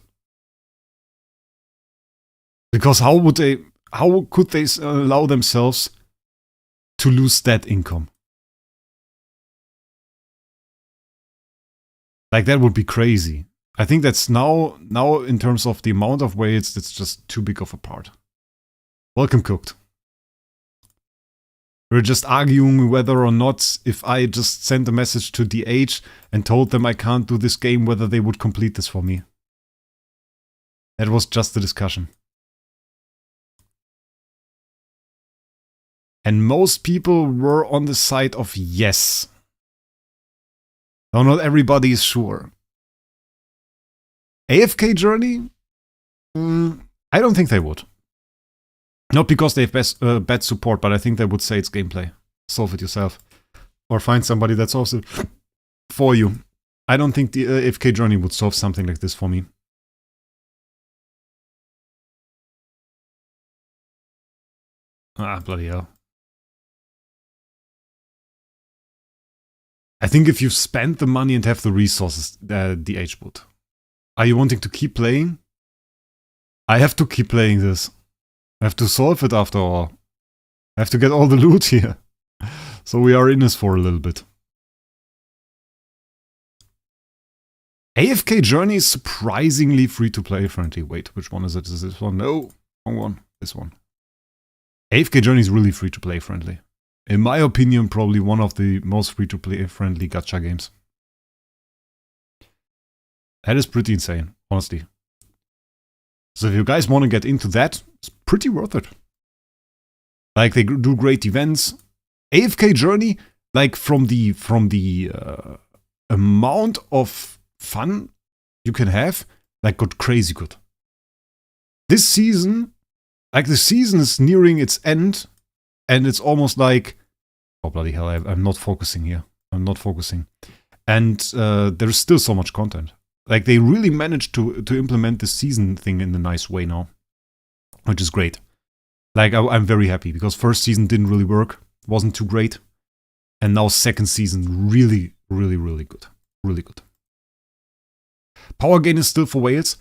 [SPEAKER 1] Because how could they allow themselves to lose that income? Like that would be crazy. I think that's now in terms of the amount of whales, it's just too big of a part. Welcome, Cooked. We're just arguing whether or not, if I just sent a message to DH and told them I can't do this game, whether they would complete this for me. That was just the discussion. And most people were on the side of yes. Now, not everybody is sure. AFK Journey? I don't think they would. Not because they have bad support, but I think they would say it's gameplay. Solve it yourself. Or find somebody that solves it for you. I don't think the AFK Journey would solve something like this for me. Ah, bloody hell. I think if you spend the money and have the resources, DH would. Are you wanting to keep playing? I have to keep playing this. I have to solve it after all. I have to get all the loot here. So we are in this for a little bit. AFK Journey is surprisingly free-to-play friendly. Wait, which one is it? Is this one? No, wrong one. This one. AFK Journey is really free-to-play friendly. In my opinion, probably one of the most free-to-play friendly gacha games. That is pretty insane, honestly. So if you guys want to get into that, it's pretty worth it. Like, they do great events. AFK Journey, like, from the amount of fun you can have, like, got crazy good. This season, like, the season is nearing its end, and it's almost like, oh, bloody hell, I'm not focusing here. I'm not focusing. And there's still so much content. Like, they really managed to implement this season thing in a nice way now. Which is great. Like, I'm very happy, because first season didn't really work. Wasn't too great. And now second season, really, really, really good. Really good. Power gain is still for whales.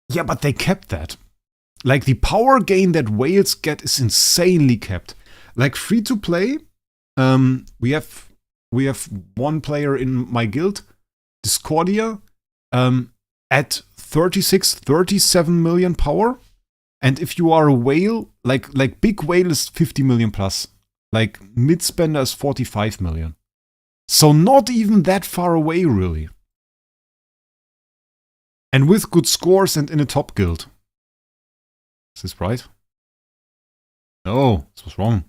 [SPEAKER 1] Yeah, but they kept that. Like, the power gain that whales get is insanely kept. Like, free to play, we have one player in my guild, Discordia, at 37 million power. And if you are a whale, like big whale is 50 million plus. Like mid spender is 45 million. So not even that far away, really. And with good scores and in a top guild. Is this right? No, this was wrong.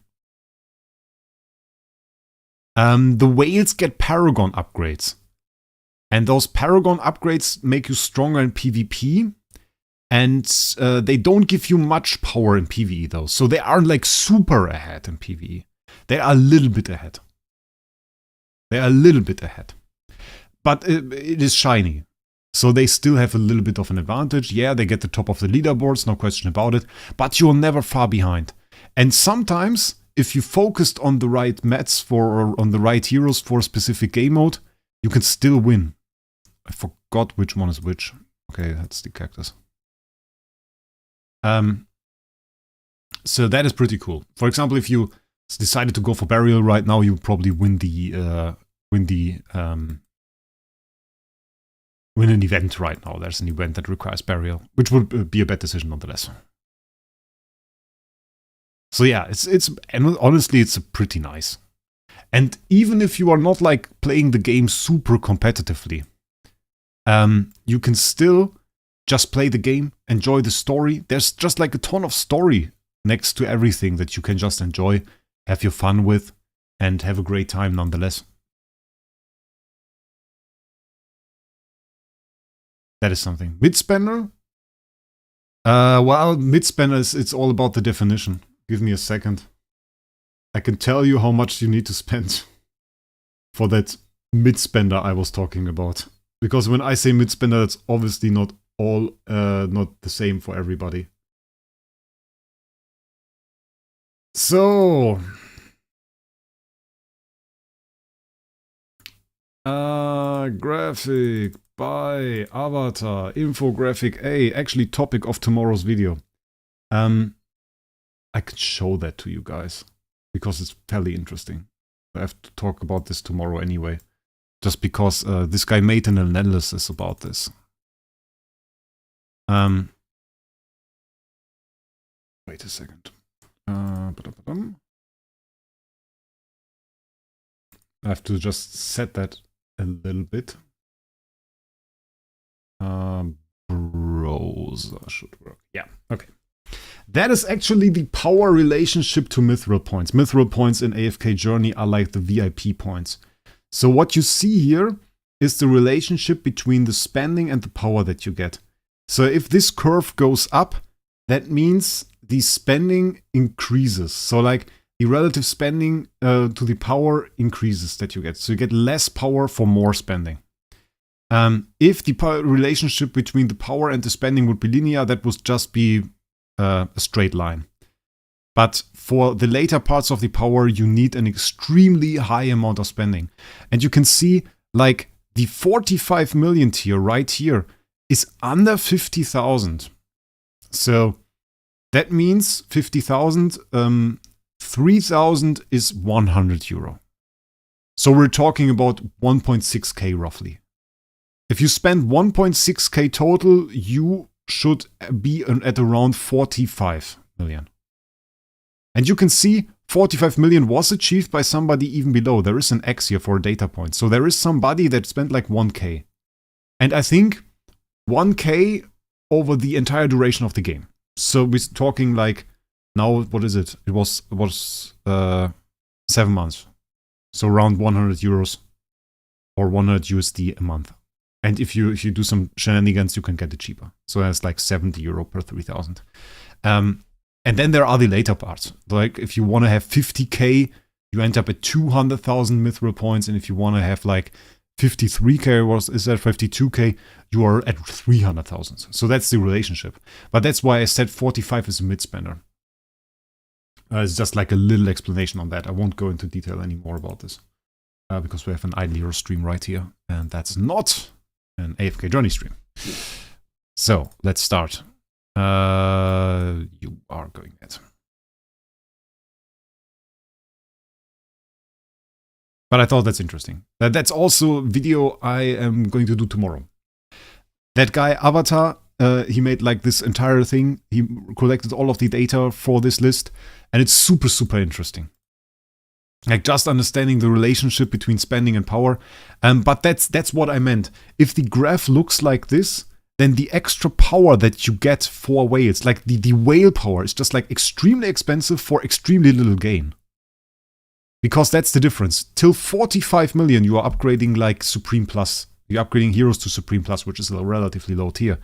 [SPEAKER 1] The whales get Paragon upgrades. And those Paragon upgrades make you stronger in PvP. And they don't give you much power in PvE though. So they aren't like super ahead in PvE. They are a little bit ahead. They are a little bit ahead. But it is shiny. So they still have a little bit of an advantage. Yeah, they get the top of the leaderboards, no question about it. But you're never far behind. And sometimes, if you focused on the right mats or on the right heroes for a specific game mode, you can still win. I forgot which one is which. Okay, that's the cactus. So that is pretty cool. For example, if you decided to go for burial right now, you probably win an event right now. There's an event that requires burial, which would be a bad decision nonetheless. So yeah, and honestly, it's pretty nice. And even if you are not like playing the game super competitively, you can still just play the game, enjoy the story. There's just like a ton of story next to everything that you can just enjoy, have your fun with, and have a great time nonetheless. That is something. Mid-spender? Well, mid-spender it's all about the definition. Give me a second. I can tell you how much you need to spend for that mid-spender I was talking about. Because when I say mid-spender, it's obviously not the same for everybody. So, graphic by avatar, infographic A, actually topic of tomorrow's video. I could show that to you guys because it's fairly interesting. I have to talk about this tomorrow anyway, just because this guy made an analysis about this. Wait a second. I have to just set that a little bit. Browser should work. Yeah, okay. That is actually the power relationship to mithril points. Mithril points in AFK Journey are like the VIP points. So what you see here is the relationship between the spending and the power that you get. So if this curve goes up, that means the spending increases. So like the relative spending to the power increases that you get. So you get less power for more spending. If the relationship between the power and the spending would be linear, that would just be a straight line. But for the later parts of the power, you need an extremely high amount of spending. And you can see like the 45 million tier right here is under 50,000. So that means 50,000, 3,000 is 100 euro. So we're talking about 1.6k roughly. If you spend 1.6k total, you should be at around 45 million. And you can see 45 million was achieved by somebody even below. There is an X here for a data point. So there is somebody that spent like 1k. And I think 1k over the entire duration of the game. So we're talking like, now what is it? It was 7 months. So around 100 euros or 100 USD a month. And if you do some shenanigans, you can get it cheaper. So that's like 70 euro per 3,000. And then there are the later parts. Like if you want to have 50k, you end up at 200,000 mithril points. And if you want to have like 53k or is that 52k, you are at 300,000. So that's the relationship. But that's why I said 45 is a mid-spender. It's just like a little explanation on that. I won't go into detail anymore about this. Because we have an idle hero stream right here. And that's not an AFK Journey stream. So, let's start. You are going at. But I thought that's interesting. That's also a video I am going to do tomorrow. That guy, Avatar, he made like this entire thing. He collected all of the data for this list, and it's super, super interesting. Like just understanding the relationship between spending and power. But that's what I meant. If the graph looks like this, then the extra power that you get for whales, like the whale power, is just like extremely expensive for extremely little gain. Because that's the difference. Till 45 million, you are upgrading like Supreme Plus. You're upgrading heroes to Supreme Plus, which is a relatively low tier.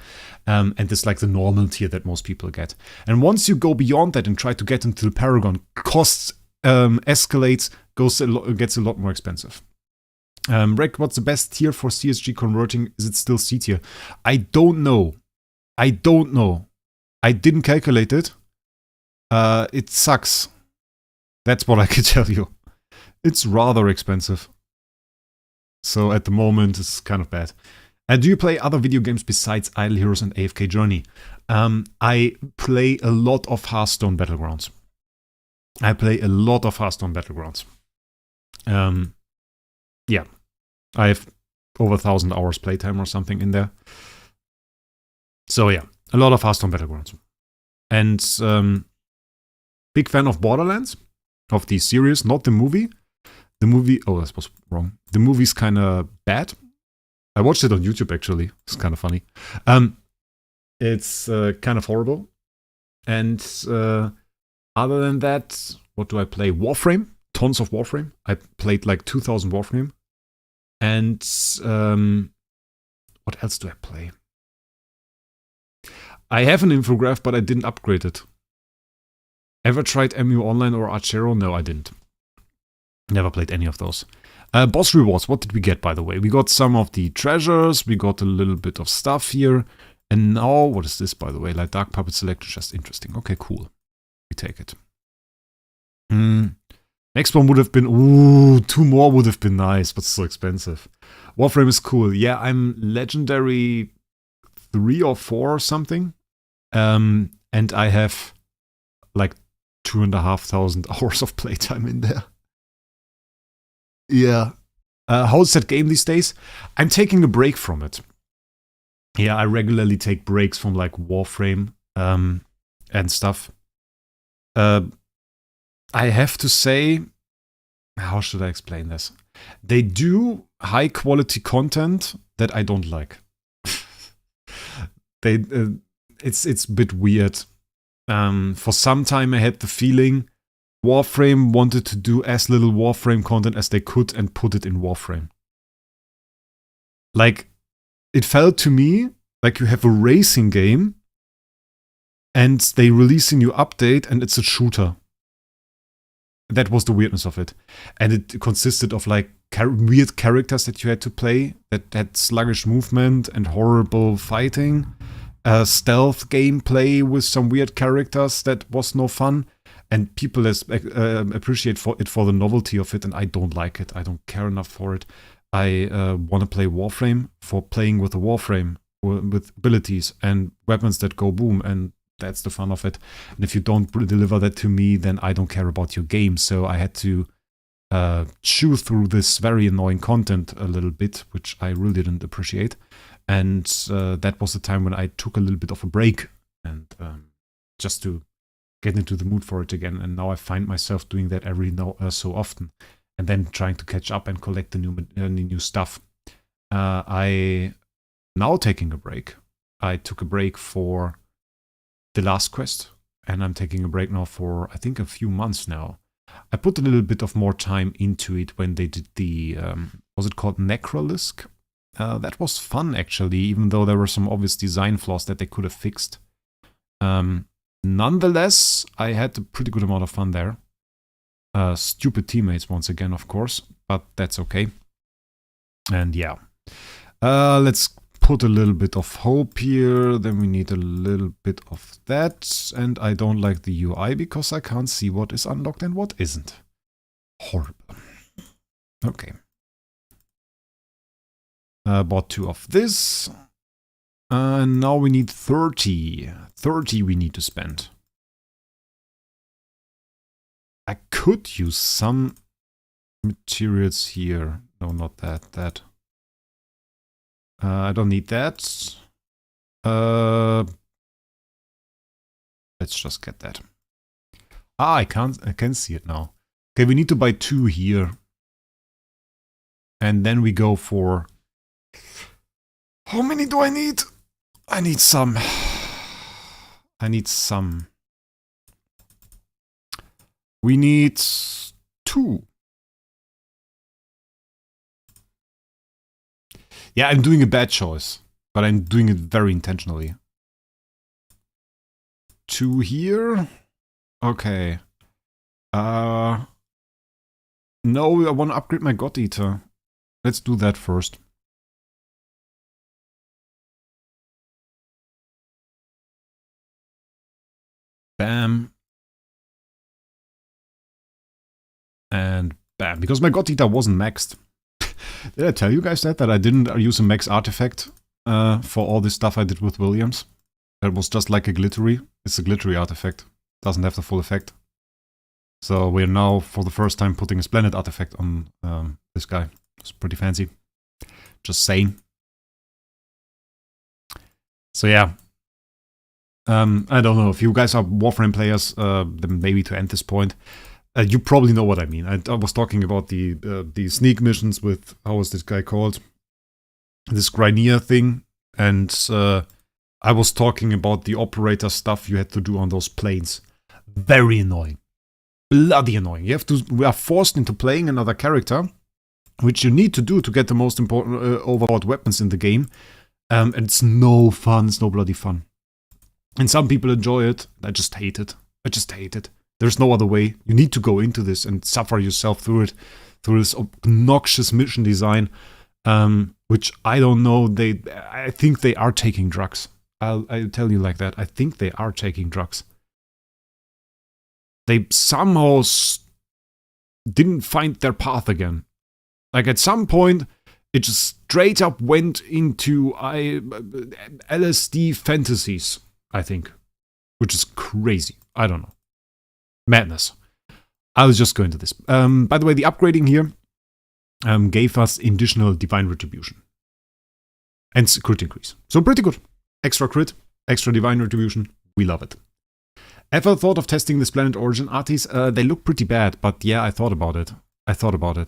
[SPEAKER 1] And it's like the normal tier that most people get. And once you go beyond that and try to get into the Paragon, costs escalates, gets a lot more expensive. Wraec, what's the best tier for CSG converting? Is it still C tier? I don't know. I didn't calculate it. It sucks. That's what I can tell you. It's rather expensive. So at the moment, it's kind of bad. Do you play other video games besides Idle Heroes and AFK Journey? I play a lot of Hearthstone Battlegrounds. Yeah. I have over 1,000 hours playtime or something in there. So yeah, a lot of Hearthstone Battlegrounds. And big fan of Borderlands, of the series, not the movie. The movie, oh, that was wrong. The movie's kind of bad. I watched it on YouTube, actually. It's kind of funny. It's kind of horrible. And other than that, what do I play? Warframe. Tons of Warframe. I played like 2,000 Warframe. And what else do I play? I have an infograph, but I didn't upgrade it. Ever tried MU Online or Archero? No, I didn't. Never played any of those. Boss rewards, what did we get, by the way? We got some of the treasures, we got a little bit of stuff here. And now, what is this, by the way? Like Dark Puppet Selection, just interesting. Okay, cool. We take it. Next one would have been, ooh, 2 more would have been nice, but so expensive. Warframe is cool. Yeah, I'm legendary 3 or 4 or something. And I have like 2,500 hours of playtime in there. Yeah. How's that game these days? I'm taking a break from it. Yeah, I regularly take breaks from like Warframe and stuff. I have to say, how should I explain this? They do high quality content that I don't like. It's a bit weird. For some time I had the feeling Warframe wanted to do as little Warframe content as they could and put it in Warframe. Like, it felt to me like you have a racing game and they release a new update and it's a shooter. That was the weirdness of it. And it consisted of like weird characters that you had to play that had sluggish movement and horrible fighting. Stealth gameplay with some weird characters that was no fun. And people appreciate it for the novelty of it, and I don't like it. I don't care enough for it. I want to play Warframe for playing with a Warframe, with abilities and weapons that go boom, and that's the fun of it. And if you don't deliver that to me, then I don't care about your game. So I had to chew through this very annoying content a little bit, which I really didn't appreciate. And that was the time when I took a little bit of a break, and just to get into the mood for it again. And now I find myself doing that every now so often, and then trying to catch up and collect the new stuff. I now taking a break. I took a break for the last quest, and I'm taking a break now for I think a few months now. I put a little bit of more time into it when they did the was it called Necrolisk? That was fun actually, even though there were some obvious design flaws that they could have fixed. Nonetheless, I had a pretty good amount of fun there. Stupid teammates once again, of course, but that's okay. And yeah, let's put a little bit of hope here. Then we need a little bit of that. And I don't like the UI because I can't see what is unlocked and what isn't. Horrible. Okay. Bought 2 of this. And now we need 30. 30 we need to spend. I could use some materials here. No, not that. That. I don't need that. Let's just get that. Ah, I can see it now. Okay, we need to buy 2 here. And then we go for... How many do I need? I need some. I need some. We need 2. Yeah, I'm doing a bad choice. But I'm doing it very intentionally. 2 here. Okay. No, I want to upgrade my God Eater. Let's do that first. Bam. And bam. Because my God Eater wasn't maxed. Did I tell you guys that I didn't use a max artifact for all this stuff I did with Williams? It was just like a glittery. It's a glittery artifact. Doesn't have the full effect. So we're now, for the first time, putting a splendid artifact on this guy. It's pretty fancy. Just saying. So yeah. I don't know, if you guys are Warframe players, then maybe to end this point, you probably know what I mean. I was talking about the sneak missions with, how was this guy called? This Grinier thing. And I was talking about the operator stuff you had to do on those planes. Very annoying. Bloody annoying. We are forced into playing another character, which you need to do to get the most important overpowered weapons in the game. And it's no fun. It's no bloody fun. And some people enjoy it. I just hate it. I just hate it. There's no other way. You need to go into this and suffer yourself through it. Through this obnoxious mission design. Which I don't know. I think they are taking drugs. I'll tell you like that. I think they are taking drugs. They somehow didn't find their path again. Like at some point, it just straight up went into LSD fantasies, I think. Which is crazy. I don't know. Madness. I'll just go into this. By the way, the upgrading here gave us additional divine retribution. And crit increase. So pretty good. Extra crit, extra divine retribution. We love it. Ever thought of testing this Planet Origin arties? They look pretty bad, but yeah, I thought about it. I thought about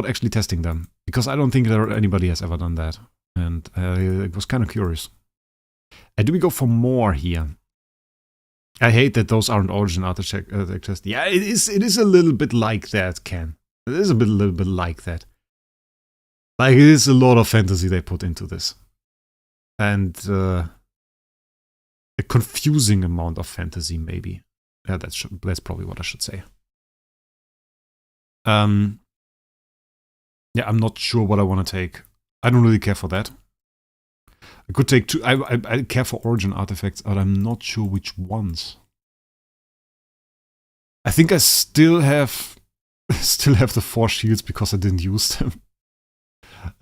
[SPEAKER 1] actually testing them. Because I don't think anybody has ever done that. And I was kind of curious. Do we go for more here? I hate that those aren't Origin artifacts. Yeah, it is a little bit like that, Ken. It is a little bit like that. Like, it is a lot of fantasy they put into this. And a confusing amount of fantasy, maybe. Yeah, that's probably what I should say. Yeah, I'm not sure what I want to take. I don't really care for that. I could take 2. I care for Origin artifacts, but I'm not sure which ones. I think I still have the 4 shields because I didn't use them.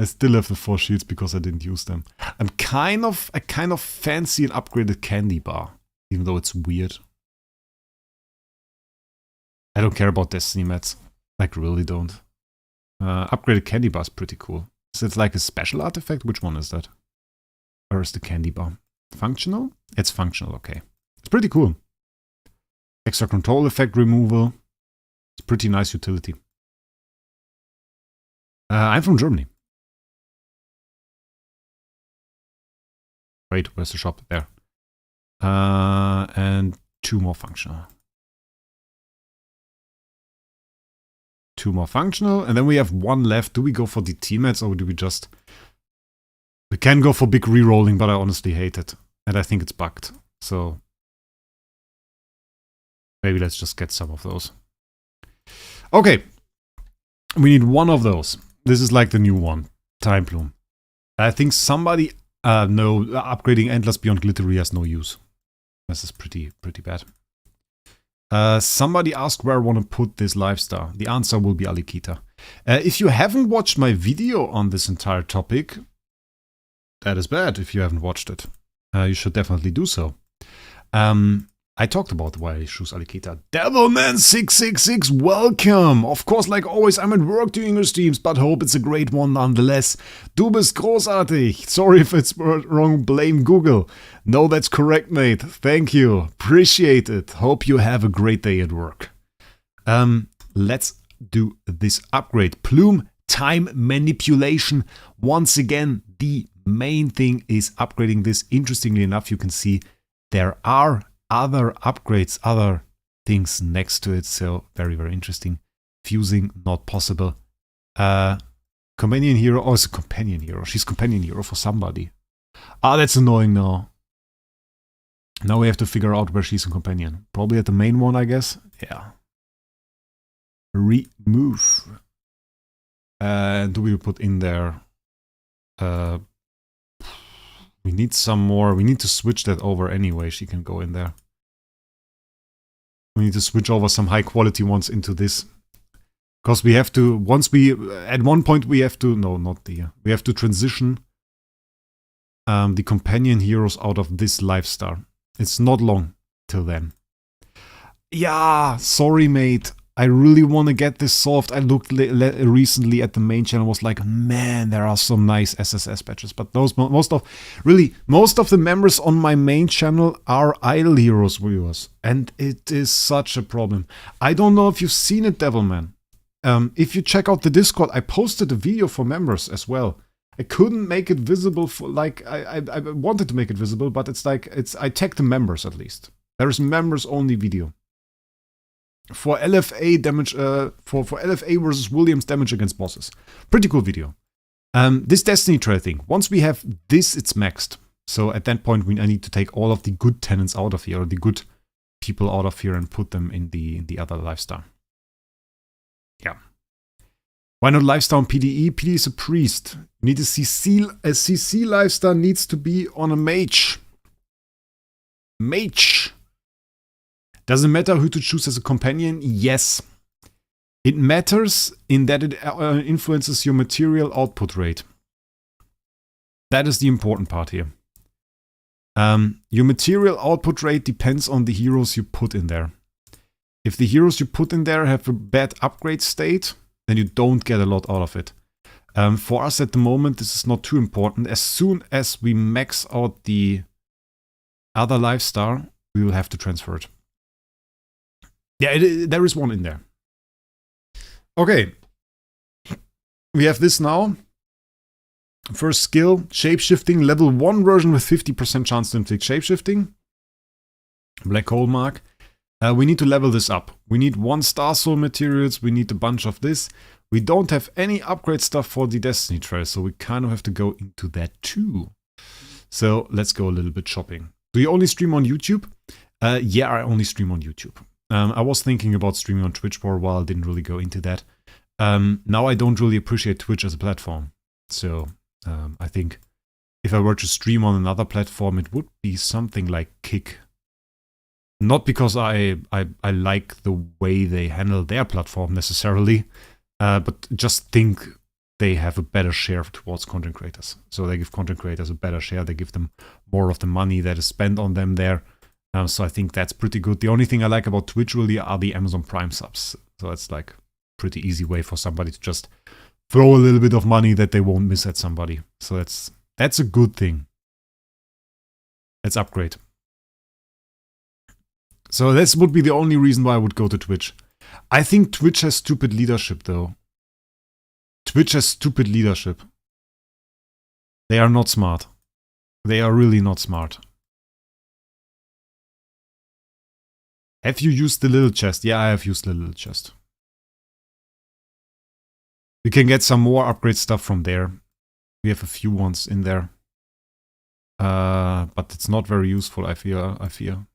[SPEAKER 1] I still have the 4 shields because I didn't use them. I kind of fancy an upgraded candy bar, even though it's weird. I don't care about Destiny mats. Like, really don't. Upgraded candy bar is pretty cool. Is it like a special artifact? Which one is that? Where is the candy bar? Functional? It's functional, okay. It's pretty cool. Extra control effect removal. It's pretty nice utility. I'm from Germany. Wait, where's the shop? There. And 2 more functional. 2 more functional. And then we have 1 left. Do we go for the T-mats or do we just... We can go for big rerolling, but I honestly hate it. And I think it's bugged. So... maybe let's just get some of those. Okay. We need 1 of those. This is like the new one. Time Plume. I think somebody... no, upgrading Endless Beyond Glittery has no use. This is pretty bad. Somebody asked where I want to put this Lifestar. The answer will be Alikita. If you haven't watched my video on this entire topic, that is bad if you haven't watched it. You should definitely do so. I talked about why I choose Alikita. Devilman666, welcome! Of course, like always, I'm at work doing your streams, but hope it's a great one nonetheless. Du bist großartig. Sorry if it's wrong, blame Google. No, that's correct, mate. Thank you. Appreciate it. Hope you have a great day at work. Let's do this upgrade. Plume, time manipulation. Once again, the main thing is upgrading this. Interestingly enough, you can see there are other upgrades, other things next to it, so very, very interesting. Fusing, not possible. Companion hero, oh, it's a companion hero. She's companion hero for somebody. Ah, that's annoying now. Now we have to figure out where she's a companion. Probably at the main one, I guess. Yeah. Remove. Do we put in there? We need some more. We need to switch that over anyway. She can go in there. We need to switch over some high quality ones into this. Because we have to, at one point we have to, no, not the, we have to transition the companion heroes out of this lifestyle. It's not long till then. Yeah, sorry mate. I really want to get this solved. I looked recently at the main channel, was like, man, there are some nice SSS patches. But most of the members on my main channel are Idle Heroes viewers. And it is such a problem. I don't know if you've seen it, Devilman. If you check out the Discord, I posted a video for members as well. I couldn't make it visible for, like, I wanted to make it visible, but it's like, I tagged the members at least. There is members only video. For LFA damage, for LFA versus Williams damage against bosses. Pretty cool video. This Destiny Trail thing. Once we have this, it's maxed. So at that point, I need to take all of the good tenants out of here, or the good people out of here, and put them in the other lifestyle. Yeah. Why not lifestyle on PDE? PDE is a priest. You need a CC lifestyle needs to be on a mage. Mage. Doesn't matter who to choose as a companion? Yes. It matters in that it influences your material output rate. That is the important part here. Your material output rate depends on the heroes you put in there. If the heroes you put in there have a bad upgrade state, then you don't get a lot out of it. For us at the moment, this is not too important. As soon as we max out the other lifestyle, we will have to transfer it. Yeah, there is one in there. Okay. We have this now. First skill, shapeshifting, level 1 version with 50% chance to inflict shapeshifting. Black hole mark. We need to level this up. We need 1 star soul materials, we need a bunch of this. We don't have any upgrade stuff for the Destiny Trail, so we kind of have to go into that too. So let's go a little bit shopping. Do you only stream on YouTube? Yeah, I only stream on YouTube. I was thinking about streaming on Twitch for a while, didn't really go into that. Now I don't really appreciate Twitch as a platform. So I think if I were to stream on another platform, it would be something like Kick. Not because I like the way they handle their platform necessarily, but just think they have a better share towards content creators. So they give content creators a better share, they give them more of the money that is spent on them there. So I think that's pretty good. The only thing I like about Twitch really are the Amazon Prime subs. So it's like pretty easy way for somebody to just throw a little bit of money that they won't miss at somebody. So that's a good thing. Let's upgrade. So this would be the only reason why I would go to Twitch. I think Twitch has stupid leadership though. Twitch has stupid leadership. They are not smart. They are really not smart. Have you used the little chest? Yeah, I have used the little chest. We can get some more upgrade stuff from there. We have a few ones in there. But it's not very useful, I fear.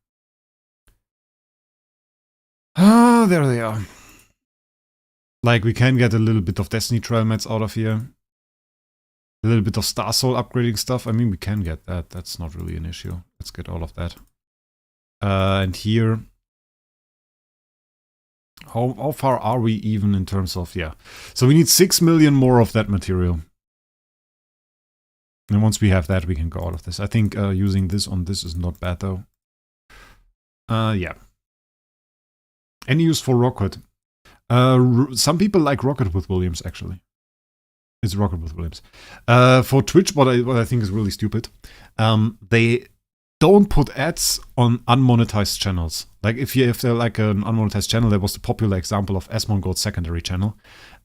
[SPEAKER 1] Ah, there they are. Like, we can get a little bit of Destiny Trail mats out of here. A little bit of Star Soul upgrading stuff. I mean, we can get that. That's not really an issue. Let's get all of that. And here... How far are we even in terms of... Yeah. So we need 6 million more of that material. And once we have that, we can go out of this. I think using this on this is not bad, though. Yeah. Any use for Rocket? Some people like Rocket with Williams, actually. It's Rocket with Williams. For Twitch, what I think is really stupid, they don't put ads on unmonetized channels. Like if they're like an unmonetized channel, that was the popular example of Asmongold's secondary channel.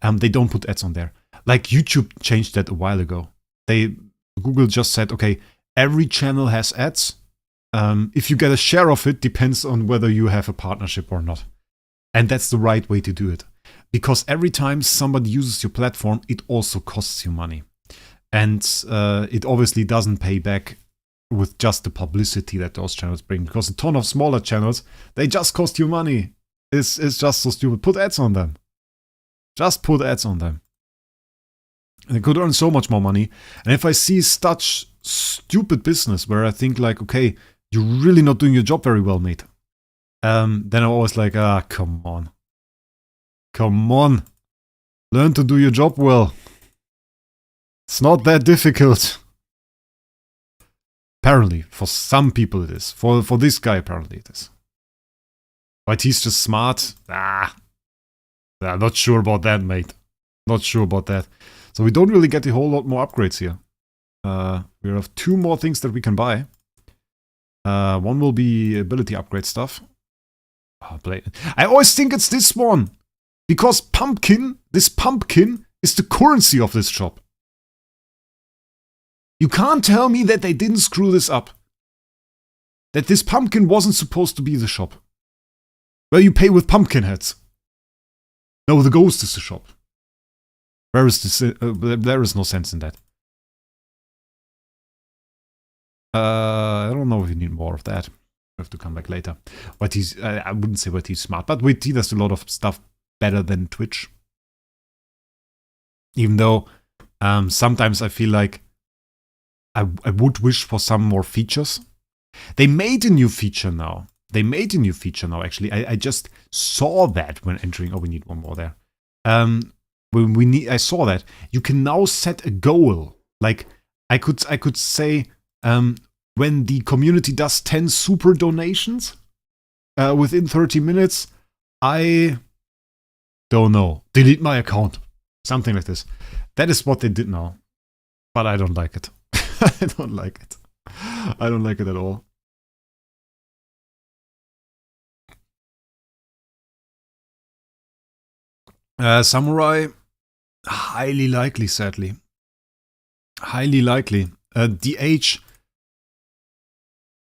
[SPEAKER 1] They don't put ads on there. Like YouTube changed that a while ago. Google just said, okay, every channel has ads. If you get a share of it, depends on whether you have a partnership or not. And that's the right way to do it. Because every time somebody uses your platform, it also costs you money. And it obviously doesn't pay back with just the publicity that those channels bring. Because a ton of smaller channels, they just cost you money. It's just so stupid. Put ads on them. Just put ads on them. And they could earn so much more money. And if I see such stupid business where I think like, okay, you're really not doing your job very well, mate. Then I'm always like, come on. Come on. Learn to do your job well. It's not that difficult. Apparently, for some people it is. For this guy, apparently it is. But he's just smart. I'm not sure about that, mate. Not sure about that. So we don't really get a whole lot more upgrades here. We have 2 more things that we can buy. One will be ability upgrade stuff. I always think it's this one. Because this pumpkin is the currency of this shop. You can't tell me that they didn't screw this up. That this pumpkin wasn't supposed to be the shop. Where you pay with pumpkin heads. No, the ghost is the shop. There is no sense in that. I don't know if you need more of that. We have to come back later. I wouldn't say he's smart, but he does a lot of stuff better than Twitch. Even though sometimes I feel like I would wish for some more features. They made a new feature now. Actually. I just saw that when entering. Oh, we need one more there. I saw that. You can now set a goal. Like, I could say, when the community does 10 super donations within 30 minutes, I don't know, delete my account. Something like this. That is what they did now. But I don't like it. I don't like it. I don't like it at all. Samurai, highly likely, sadly. Highly likely. DH,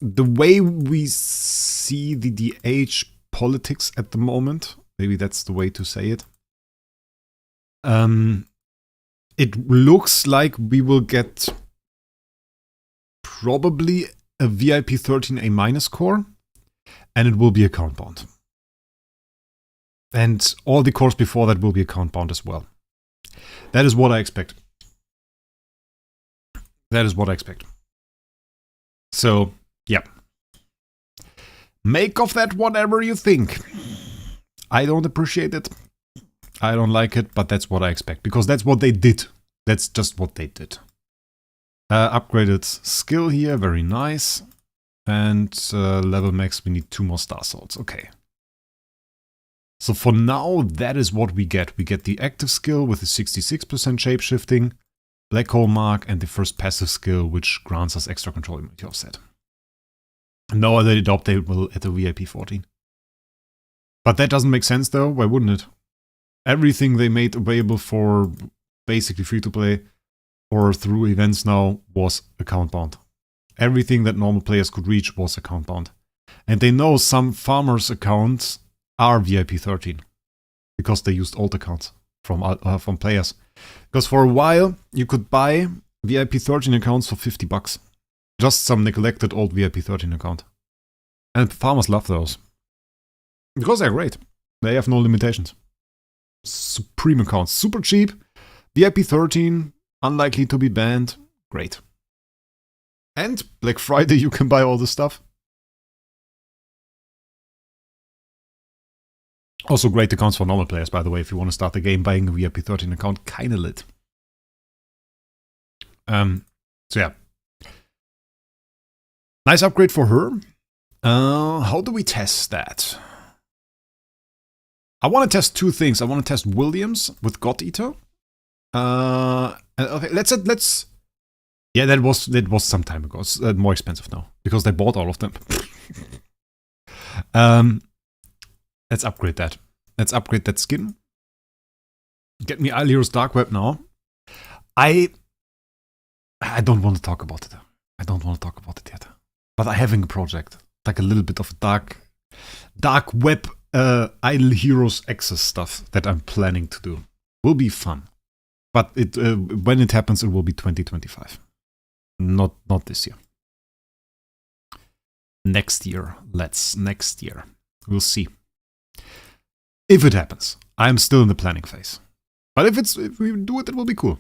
[SPEAKER 1] the way we see the DH politics at the moment, maybe that's the way to say it. It looks like we will get probably a VIP 13A- core, and it will be account bound. And all the cores before that will be account bound as well. That is what I expect. That is what I expect. So, yeah. Make of that whatever you think. I don't appreciate it. I don't like it, but that's what I expect. Because that's what they did. That's just what they did. Upgraded skill here, very nice. And level max, we need 2 more star salts. Okay. So for now, that is what we get. We get the active skill with the 66% shapeshifting, black hole mark, and the first passive skill, which grants us extra control immunity offset. No other update will at the VIP 14. But that doesn't make sense though, why wouldn't it? Everything they made available for basically free-to-play or through events now was account bound. Everything that normal players could reach was account bound. And they know some farmers' accounts are VIP 13 because they used old accounts from players. Because for a while you could buy VIP 13 accounts for $50. Just some neglected old VIP 13 account. And farmers love those. Because they're great. They have no limitations. Supreme accounts. Super cheap. VIP 13. Unlikely to be banned. Great. And Black Friday you can buy all the stuff. Also great accounts for normal players, by the way, if you want to start the game buying a VIP 13 account, kinda lit. So yeah. Nice upgrade for her. How do we test that? I want to test two things. I want to test Williams with God Eater. Okay, let's. Yeah, that was some time ago. It's more expensive now because they bought all of them. Let's upgrade that. Let's upgrade that skin. Get me Alir's Dark Web now. I don't want to talk about it. I don't want to talk about it yet. But I'm having a project, like a little bit of dark web Idle Heroes access stuff that I'm planning to do. Will be fun. But when it happens, it will be 2025. Not this year. Next year. Next year. We'll see. If it happens. I'm still in the planning phase. But if we do it, it will be cool.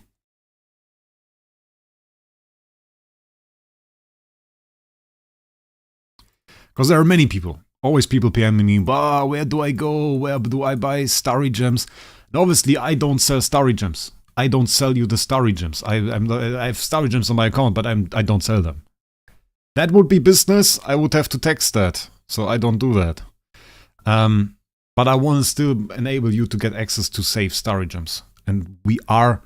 [SPEAKER 1] Because there are many people. Always people PMing me, where do I go? Where do I buy Starry Gems? And obviously, I don't sell Starry Gems. I don't sell you the Starry Gems. I have Starry Gems on my account, but I don't sell them. That would be business. I would have to text that. So I don't do that. But I want to still enable you to get access to safe Starry Gems. And we are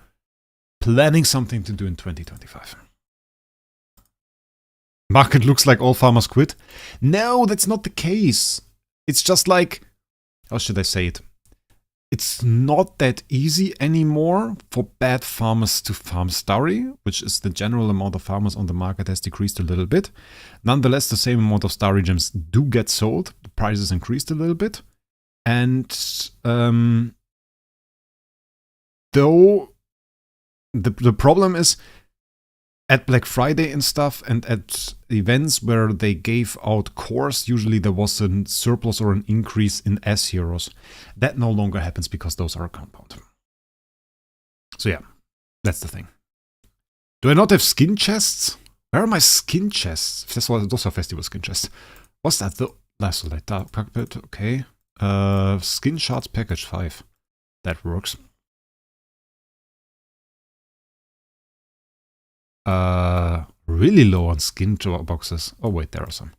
[SPEAKER 1] planning something to do in 2025. Market looks like all farmers quit. No, that's not the case. It's just like, how should I say it? It's not that easy anymore for bad farmers to farm Starry, which is the general amount of farmers on the market has decreased a little bit. Nonetheless, the same amount of Starry Gems do get sold. The prices increased a little bit. And though the problem is, at Black Friday and stuff, and at events where they gave out cores, usually there was a surplus or an increase in S heroes. That no longer happens because those are compound. So yeah, that's the thing. Do I not have skin chests? Where are my skin chests? Those are festival skin chests. What's that? The last letter cockpit. Okay. Skin shards package 5. That works. Really low on skin boxes. Oh wait, there are some.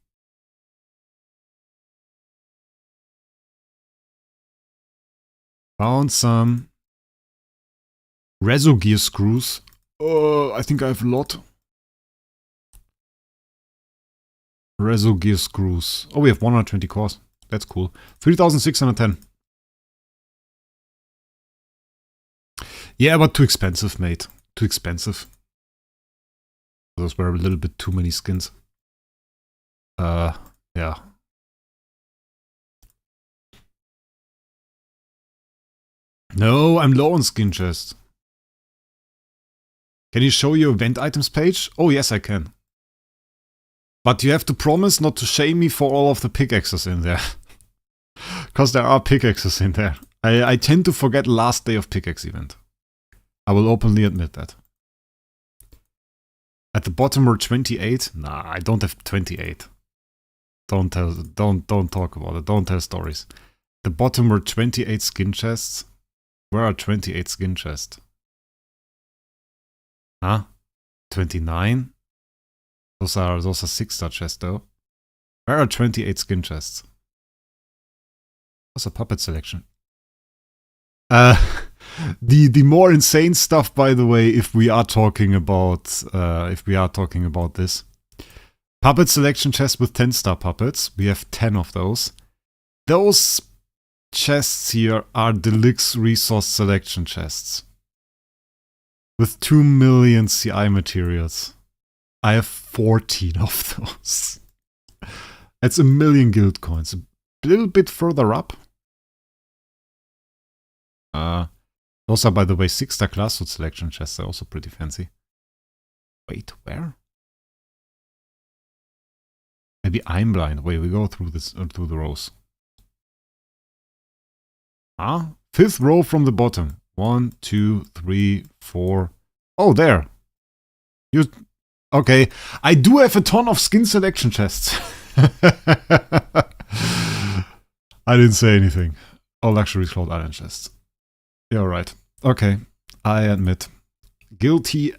[SPEAKER 1] Found some Reso gear screws. I think I have a lot. Reso gear screws. Oh, we have 120 cores. That's cool. 3,610. Yeah, but too expensive, mate. Too expensive. Those were a little bit too many skins. Yeah. No, I'm low on skin chest. Can you show your event items page? Oh, yes, I can. But you have to promise not to shame me for all of the pickaxes in there. Because there are pickaxes in there. I tend to forget last day of pickaxe event. I will openly admit that. At the bottom were 28. Nah, I don't have 28. Don't talk about it. Don't tell stories. The bottom were 28 skin chests. Where are 28 skin chests? Huh? 29? Those are 6-star chests though. Where are 28 skin chests? What's a puppet selection? The more insane stuff, by the way, if we are talking about this. Puppet selection chest with 10-star puppets. We have 10 of those. Those chests here are deluxe resource selection chests. With 2 million CI materials. I have 14 of those. That's 1 million guild coins. A little bit further up. Those are, by the way, 6-star class suit selection chests. They're also pretty fancy. Wait, where? Maybe I'm blind. Wait, we go through this through the rows. Ah, 5th row from the bottom. 1, 2, 3, 4. Oh, there. You okay? I do have a ton of skin selection chests. I didn't say anything. Oh, luxury cloud island chests. You're right. Okay, I admit. Guilty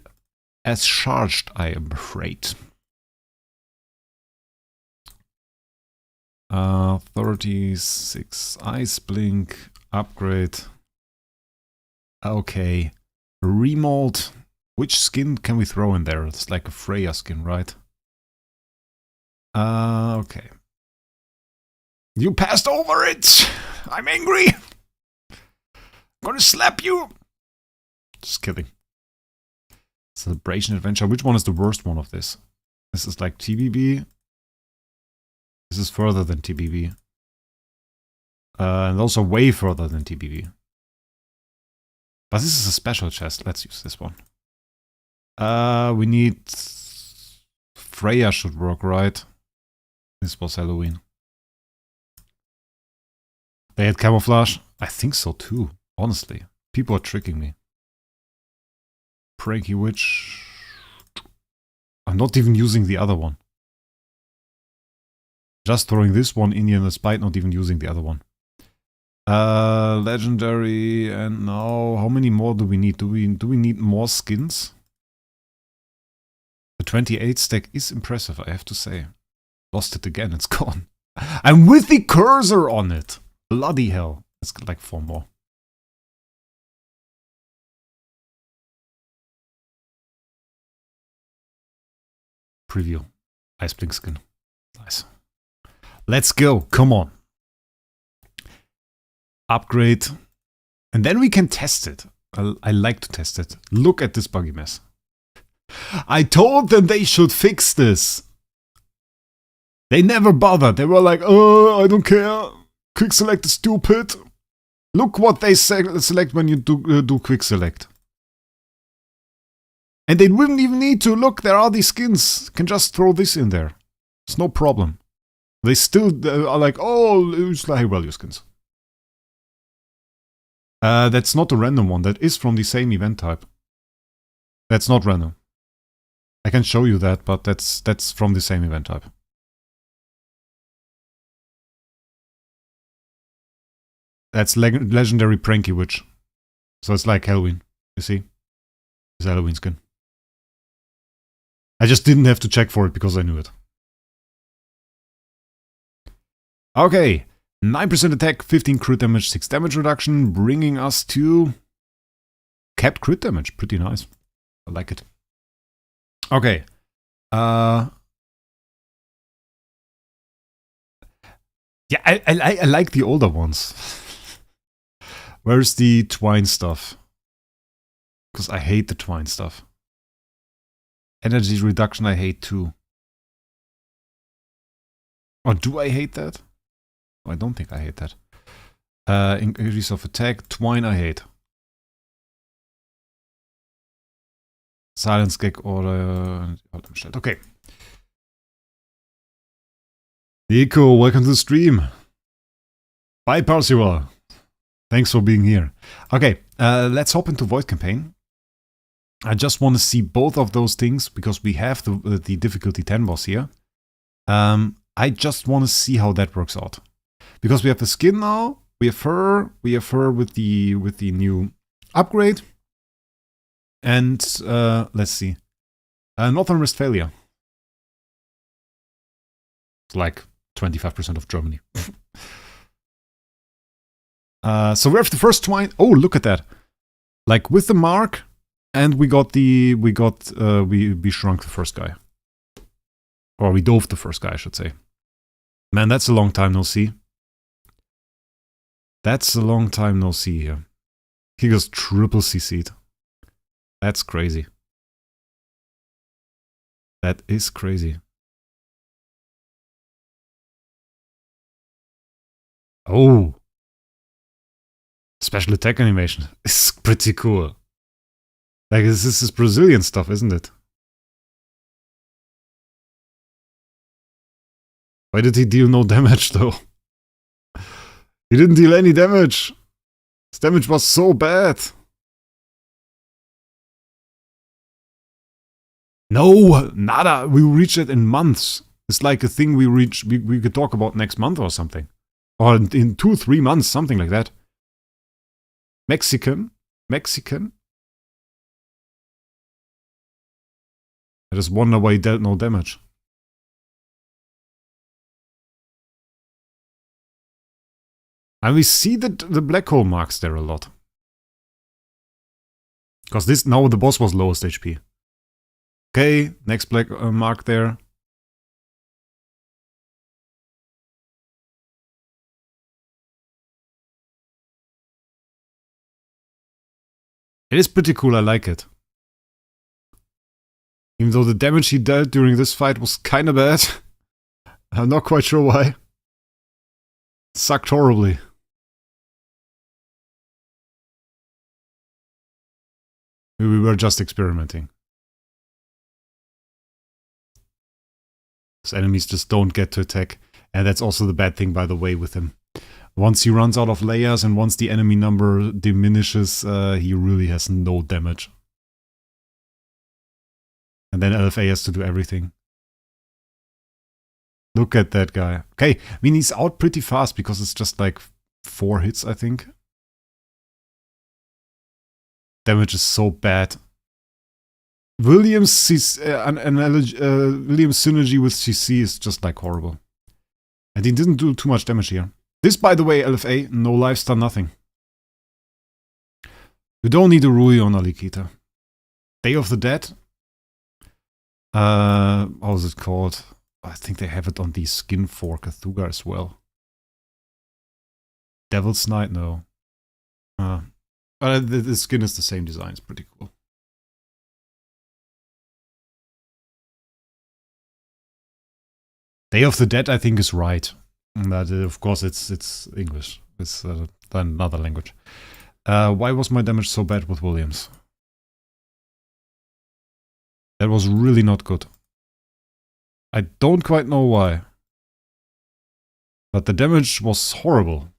[SPEAKER 1] as charged, I am afraid. 36 ice blink upgrade. Okay, remold. Which skin can we throw in there? It's like a Freya skin, right? Okay. You passed over it! I'm angry! I'm gonna slap you! Just kidding. Celebration Adventure. Which one is the worst one of this? This is like TBB. This is further than TBB. And also way further than TBB. But this is a special chest. Let's use this one. We need... Freya should work, right? This was Halloween. They had camouflage? I think so too, honestly. People are tricking me. Pranky Witch. I'm not even using the other one. Just throwing this one in here despite not even using the other one. Legendary, and now how many more do we need? Do we need more skins? The 28 stack is impressive, I have to say. Lost it again, it's gone. I'm with the cursor on it! Bloody hell. Let's get like 4 more. Preview. Ice blink skin. Nice. Let's go. Come on. Upgrade. And then we can test it. I like to test it. Look at this buggy mess. I told them they should fix this. They never bothered. They were like, oh, I don't care. Quick select is stupid. Look what they select when you do quick select. And they wouldn't even need to. Look, there are these skins. Can just throw this in there. It's no problem. They still are like, oh, it's high value skins. That's not a random one. That is from the same event type. That's not random. I can show you that, but that's from the same event type. That's legendary Pranky Witch. So it's like Halloween. You see? It's a Halloween skin. I just didn't have to check for it because I knew it. Okay. 9% attack, 15 crit damage, 6 damage reduction, bringing us to capped crit damage. Pretty nice. I like it. Okay. Yeah, I like the older ones. Where's the twine stuff? Because I hate the twine stuff. Energy reduction I hate too. Or do I hate that? Oh, I don't think I hate that. Increase of attack, twine I hate. Silence gag order. Okay. Nico, welcome to the stream. Bye, Parzival. Thanks for being here. Okay, let's hop into Void Campaign. I just want to see both of those things because we have the difficulty 10 boss here. I just want to see how that works out. Because we have the skin now, we have her with the new upgrade. And let's see. Northern Westphalia. It's like 25% of Germany. So we have the first twine. Oh, look at that! Like with the mark, and we shrunk the first guy, or we dove the first guy, I should say. Man, that's a long time no see. That's a long time no see here. He goes triple CC'd. That's crazy. That is crazy. Oh. Special attack animation. It's pretty cool. Like, this is Brazilian stuff, isn't it? Why did he deal no damage, though? He didn't deal any damage. His damage was so bad. No, nada. We reached it in months. It's like a thing we could talk about next month or something. Or in 2-3 months, something like that. Mexican. I just wonder why he dealt no damage. And we see that the black hole marks there a lot. Because this, now the boss was lowest HP. Okay, next black mark there. It is pretty cool, I like it. Even though the damage he dealt during this fight was kinda bad. I'm not quite sure why. It sucked horribly. We were just experimenting. Because enemies just don't get to attack. And that's also the bad thing, by the way, with him. Once he runs out of layers and once the enemy number diminishes, he really has no damage. And then LFA has to do everything. Look at that guy. Okay, I mean, he's out pretty fast because it's just like 4 hits, I think. Damage is so bad. Williams synergy with CC is just like horrible. And he didn't do too much damage here. This, by the way, LFA, no lifestyle, nothing. You don't need a Rui on Alikita. Day of the Dead. How is it called? I think they have it on the skin for Cthulhu as well. Devil's Night, no. The skin is the same design, it's pretty cool. Day of the Dead, I think, is right. But of course, it's English. It's another language. Why was my damage so bad with Williams? That was really not good. I don't quite know why. But the damage was horrible.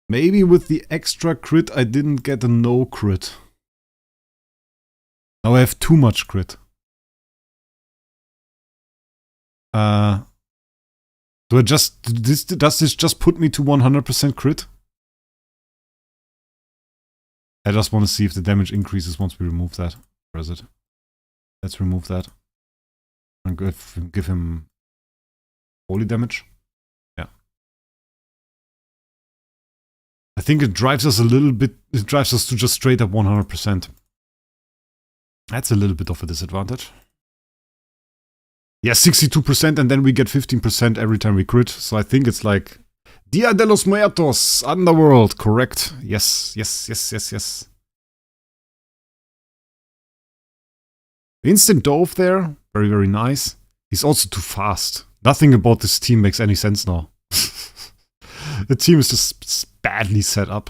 [SPEAKER 1] Maybe with the extra crit I didn't get a no crit. Now I have too much crit. Does this just put me to 100% crit? I just want to see if the damage increases once we remove that. Where is it? Let's remove that. And give him holy damage. Yeah. I think it drives us a little bit, it drives us to just straight up 100%. That's a little bit of a disadvantage. Yeah, 62% and then we get 15% every time we crit. So I think it's like Dia de los Muertos, Underworld, correct. Yes. Instant dove there, very, very nice. He's also too fast. Nothing about this team makes any sense now. The team is just badly set up.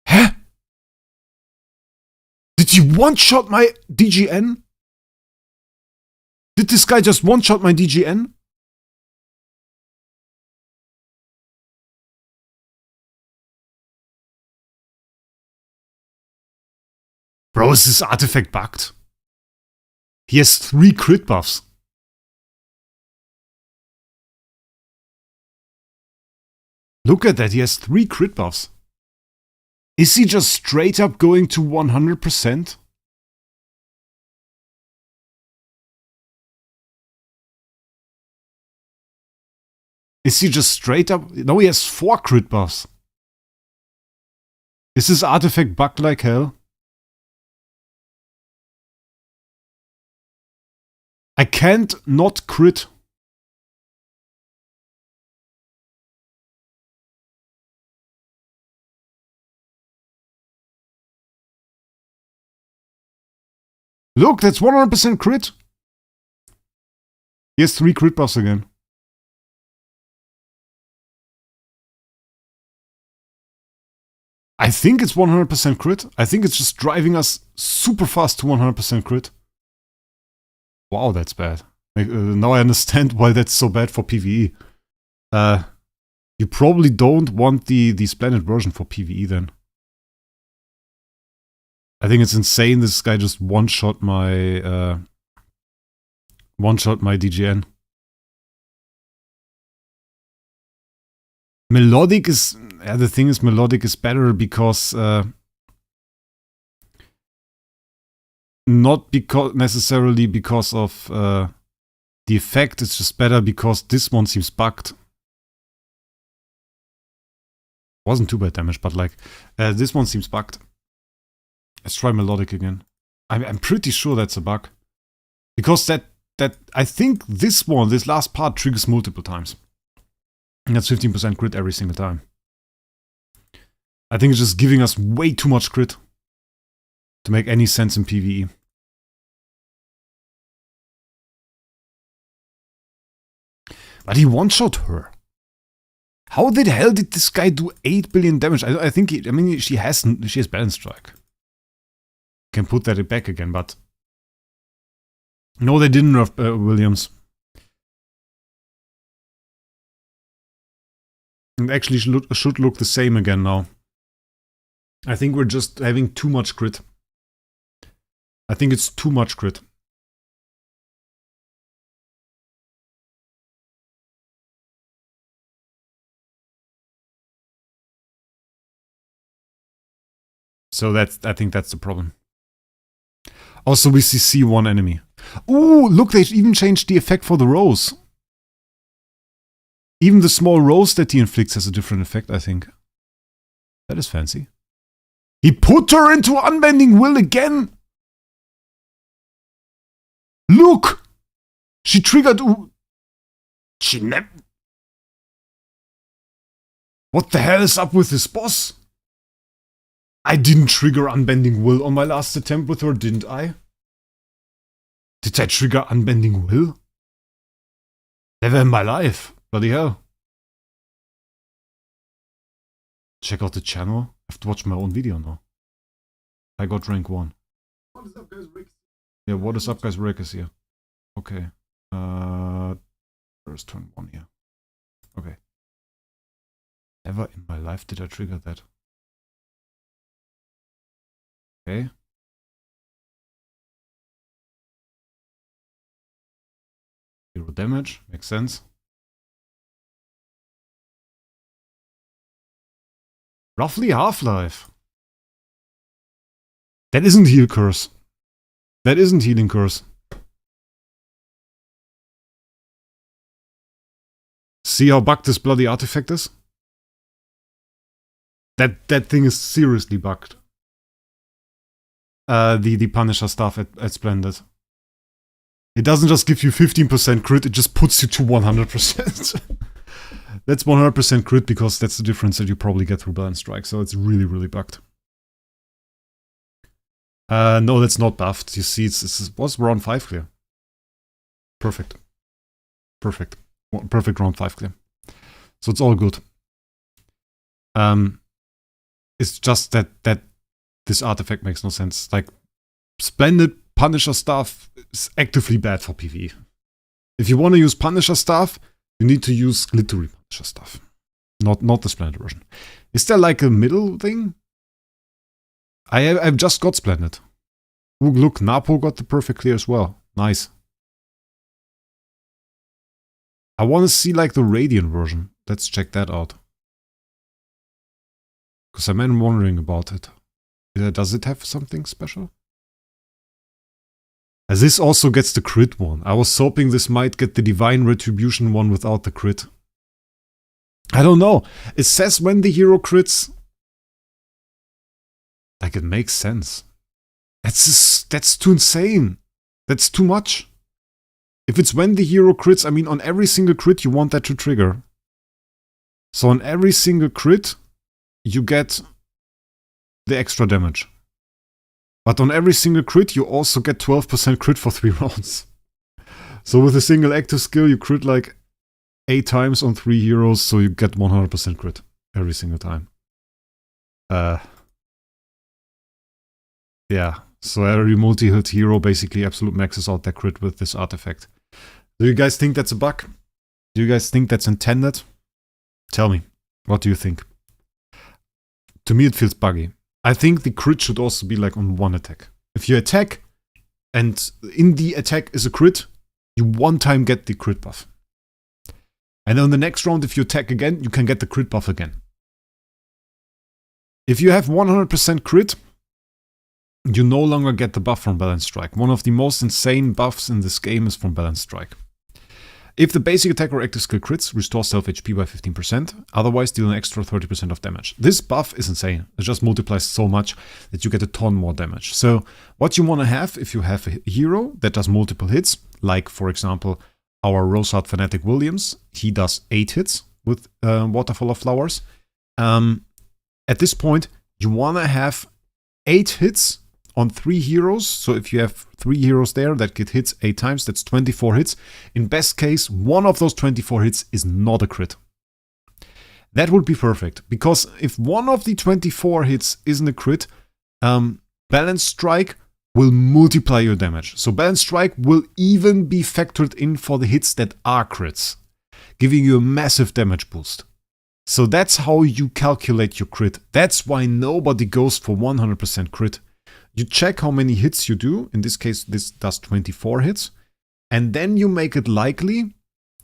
[SPEAKER 1] Huh? Did you one-shot my DGN? Did this guy just one-shot my DGN? Bro, is this artifact bugged? He has 3 crit buffs. Look at that, he has 3 crit buffs. Is he just straight up going to 100%? Is he just straight up? No, he has 4 crit buffs. Is this artifact bugged like hell? I can't not crit. Look, that's 100% crit. He has 3 crit buffs again. I think it's 100% crit. I think it's just driving us super fast to 100% crit. Wow, that's bad. Now I understand why that's so bad for PvE. You probably don't want the splendid version for PvE then. I think it's insane this guy just one-shot my DGN. Melodic is... Yeah, the thing is, Melodic is better because... not necessarily because of the effect, it's just better because this one seems bugged. Wasn't too bad damage, but like, this one seems bugged. Let's try Melodic again. I'm pretty sure that's a bug. Because that I think this last part triggers multiple times. And that's 15% crit every single time. I think it's just giving us way too much crit to make any sense in PvE. But he one-shot her. How the hell did this guy do 8 billion damage? I think, she has Balance Strike. Can put that back again, but... No, they didn't nerf Williams. It actually should look the same again now. I think we're just having too much crit. I think it's too much crit. So I think that's the problem. Also, we see one enemy. Ooh, look, they even changed the effect for the rose. Even the small rose that he inflicts has a different effect, I think. That is fancy. He put her into Unbending Will again! Look! She triggered... She never... What the hell is up with this boss? I didn't trigger Unbending Will on my last attempt with her, didn't I? Did I trigger Unbending Will? Never in my life. Bloody hell. Check out the channel. I have to watch my own video now. I got rank 1. What is up, guys? Wraec. Yeah, what is up, guys? Wraec is here. Okay. First turn 1 here. Okay. Never in my life did I trigger that. Okay. Zero damage, makes sense. Roughly half-life. That isn't heal curse. That isn't healing curse. See how bugged this bloody artifact is? That thing is seriously bugged. The Punisher stuff at Splendid. It doesn't just give you 15% crit, it just puts you to 100%. That's 100% crit because that's the difference that you probably get through Balance Strike, so it's really, really bugged. No, that's not buffed. You see, it was round 5 clear. Perfect. Perfect. Perfect round 5 clear. So it's all good. It's just that this artifact makes no sense. Like, Splendid Punisher stuff is actively bad for PvE. If you want to use Punisher stuff, you need to use glittery Punisher stuff. Not the Splendid version. Is there like a middle thing? I've just got Splendid. Ooh, look, Napo got the perfect clear as well. Nice. I want to see like the Radiant version. Let's check that out. Because I'm wondering about it. Does it have something special? As this also gets the crit one. I was hoping this might get the Divine Retribution one without the crit. I don't know. It says when the hero crits. Like, it makes sense. That's too insane. That's too much. If it's when the hero crits, I mean, on every single crit you want that to trigger. So on every single crit, you get the extra damage. But on every single crit, you also get 12% crit for 3 rounds. So with a single active skill, you crit like 8 times on 3 heroes, so you get 100% crit every single time. Yeah, so every multi-hit hero basically absolute maxes out their crit with this artifact. Do you guys think that's a bug? Do you guys think that's intended? Tell me, what do you think? To me it feels buggy. I think the crit should also be like on one attack. If you attack, and in the attack is a crit, you one time get the crit buff. And on the next round, if you attack again, you can get the crit buff again. If you have 100% crit, you no longer get the buff from Balance Strike. One of the most insane buffs in this game is from Balance Strike. If the basic attack or active skill crits, restore self HP by 15%, otherwise deal an extra 30% of damage. This buff is insane. It just multiplies so much that you get a ton more damage. So what you want to have if you have a hero that does multiple hits, like for example our Roseheart Fanatic Williams, he does 8 hits with Waterfall of Flowers. At this point, you want to have 8 hits on 3 heroes. So if you have 3 heroes there that get hits 8 times, that's 24 hits. In best case, one of those 24 hits is not a crit. That would be perfect, because if one of the 24 hits isn't a crit, Balanced Strike will multiply your damage. So Balanced Strike will even be factored in for the hits that are crits, giving you a massive damage boost. So that's how you calculate your crit. That's why nobody goes for 100% crit. You check how many hits you do. In this case, this does 24 hits. And then you make it likely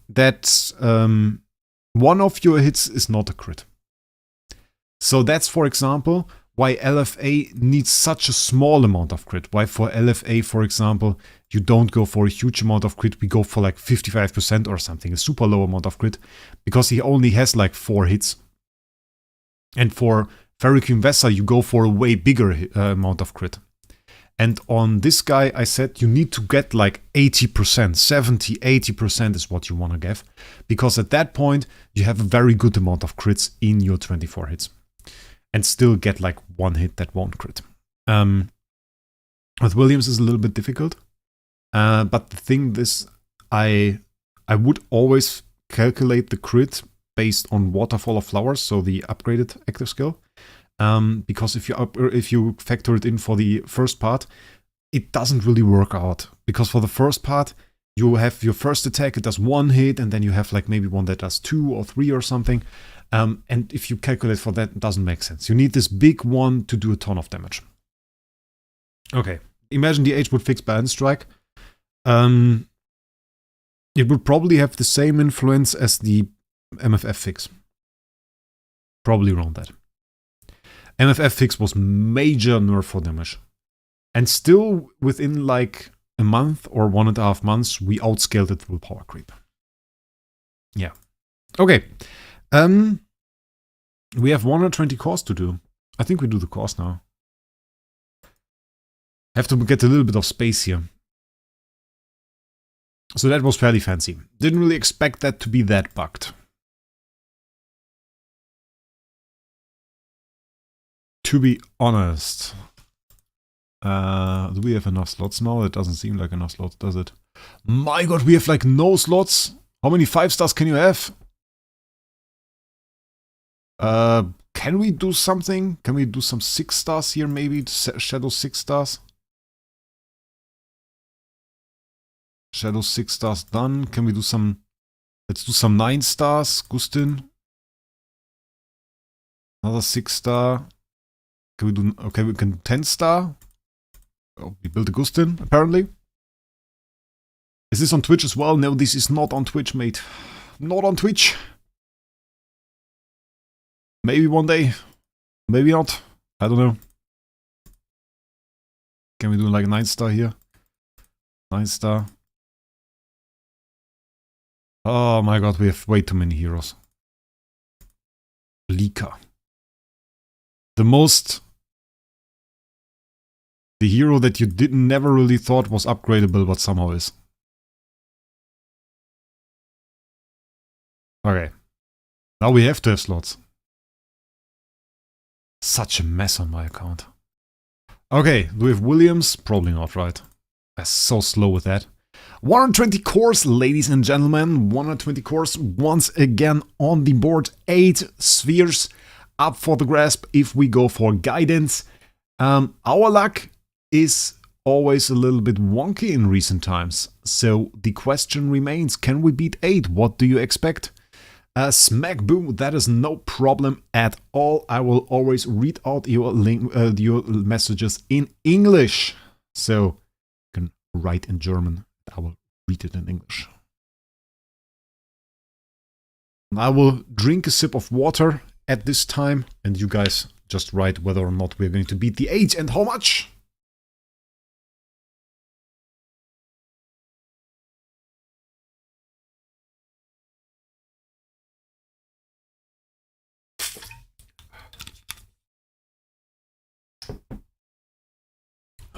[SPEAKER 1] that one of your hits is not a crit. So that's, for example, why LFA needs such a small amount of crit. Why for LFA, for example, you don't go for a huge amount of crit. We go for like 55% or something, a super low amount of crit, because he only has like 4 hits. And for Ferric Vessa, you go for a way bigger amount of crit. And on this guy, I said you need to get like 80%, 70, 80% is what you want to give. Because at that point, you have a very good amount of crits in your 24 hits. And still get like 1 hit that won't crit. With Williams is a little bit difficult. But the thing is, I would always calculate the crit based on Waterfall of Flowers, so the upgraded active skill. Because if you factor it in for the first part, it doesn't really work out. Because for the first part, you have your first attack, it does 1 hit, and then you have like maybe one that does 2 or 3 or something. And if you calculate for that, it doesn't make sense. You need this big one to do a ton of damage. Okay, imagine the H would fix Balanced Strike. It would probably have the same influence as the MFF fix. Probably around that. MFF fix was major nerf for damage. And still within like a month or 1.5 months, we outscaled it through power creep. Yeah. Okay. We have 120 cores to do. I think we do the cores now. Have to get a little bit of space here. So that was fairly fancy. Didn't really expect that to be that bugged. To be honest, do we have enough slots now? It doesn't seem like enough slots, does it? My god, we have like no slots. How many 5 stars can you have? Can we do something? Can we do some 6 stars here maybe? Shadow 6 stars? Shadow 6 stars done. Can we do some... Let's do some 9 stars. Gustin. Another 6 star. Can we do... Okay, we can 10 star. Oh, we built a Gustin, apparently. Is this on Twitch as well? No, this is not on Twitch, mate. Not on Twitch. Maybe one day. Maybe not. I don't know. Can we do like a 9 star here? 9 star. Oh my god, we have way too many heroes. Lika. The hero that you never really thought was upgradable, but somehow is. Okay. Now we have to have slots. Such a mess on my account. Okay, do we have Williams? Probably not, right? I'm so slow with that. 120 cores, ladies and gentlemen. 120 cores once again on the board. 8 spheres up for the grasp if we go for guidance. Our luck is always a little bit wonky in recent times. So the question remains, can we beat 8? What do you expect? Smack boom, that is no problem at all. I will always read out your messages in English. So you can write in German. I will read it in English. I will drink a sip of water at this time, and you guys just write whether or not we're going to beat the 8 and how much.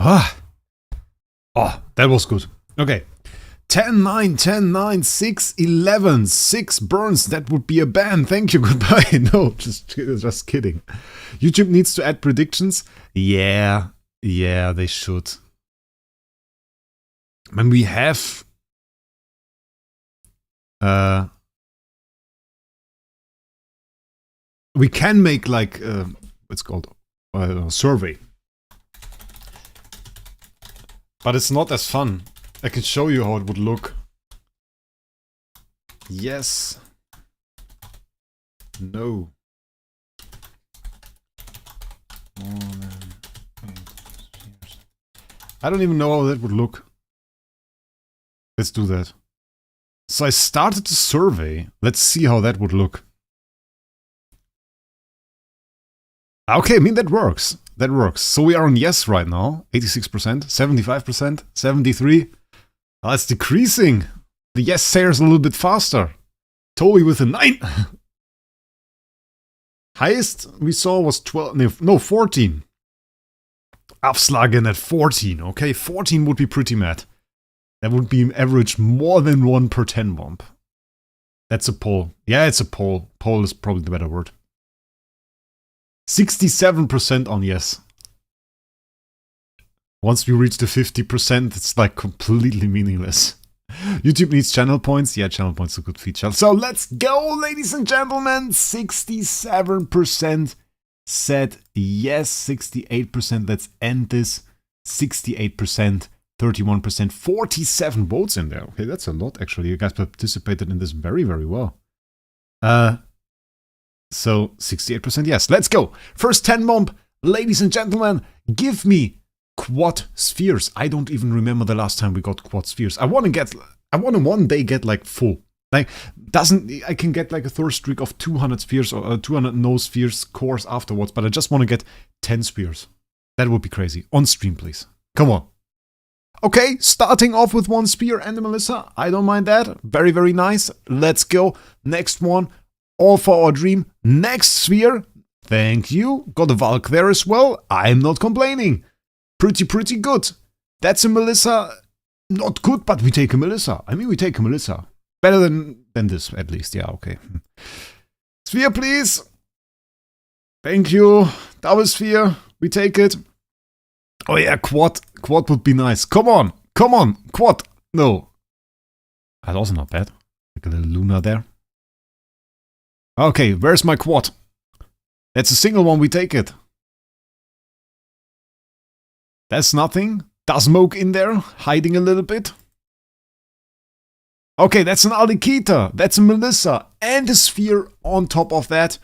[SPEAKER 1] Ah. Oh, that was good. Okay. 10, 9, 10, 9, 6, 11, 6 burns. That would be a ban. Thank you, goodbye. No, just kidding. YouTube needs to add predictions. Yeah, they should. When we have... we can make like... what's called? A survey. But it's not as fun. I can show you how it would look. Yes. No. I don't even know how that would look. Let's do that. So I started the survey. Let's see how that would look. Okay, I mean that works. That works. So we are on yes right now. 86%, 75%, 73%. Oh, it's decreasing. The yes sayers a little bit faster. Toby with a 9. Highest we saw was 12. No, 14. Afslagen at 14. Okay, 14 would be pretty mad. That would be average more than 1 per 10 bump. That's a poll. Yeah, it's a poll. Poll is probably the better word. 67% on yes. Once we reach the 50%, it's like completely meaningless. YouTube needs channel points. Yeah, channel points are a good feature. So let's go, ladies and gentlemen. 67% said yes. 68%. Let's end this. 68%. 31%. 47 votes in there. Okay, that's a lot, actually. You guys participated in this very, very well. So 68% yes. Let's go. First 10 bump. Ladies and gentlemen, give me quad spheres. I don't even remember the last time we got quad spheres. I want to one day get like full. Like, I can get like a third streak of 200 spheres or 200 no spheres cores afterwards, but I just want to get 10 spheres. That would be crazy. On stream, please. Come on. Okay, starting off with 1 spear and a Melissa. I don't mind that. Very, very nice. Let's go. Next one. All for our dream. Next sphere. Thank you. Got a Valk there as well. I'm not complaining. Pretty good. That's a Melissa. Not good, but we take a Melissa. I mean, we take a Melissa. Better than this, at least. Yeah, okay. Sphere, please. Thank you. Double sphere. We take it. Oh yeah, quad. Quad would be nice. Come on. Quad. No. That's also not bad. Like a little Luna there. Okay, where's my quad? That's a single one, we take it. That's nothing. Dasmoke in there, hiding a little bit. Okay, that's an Alikita. That's a Melissa. And a sphere on top of that.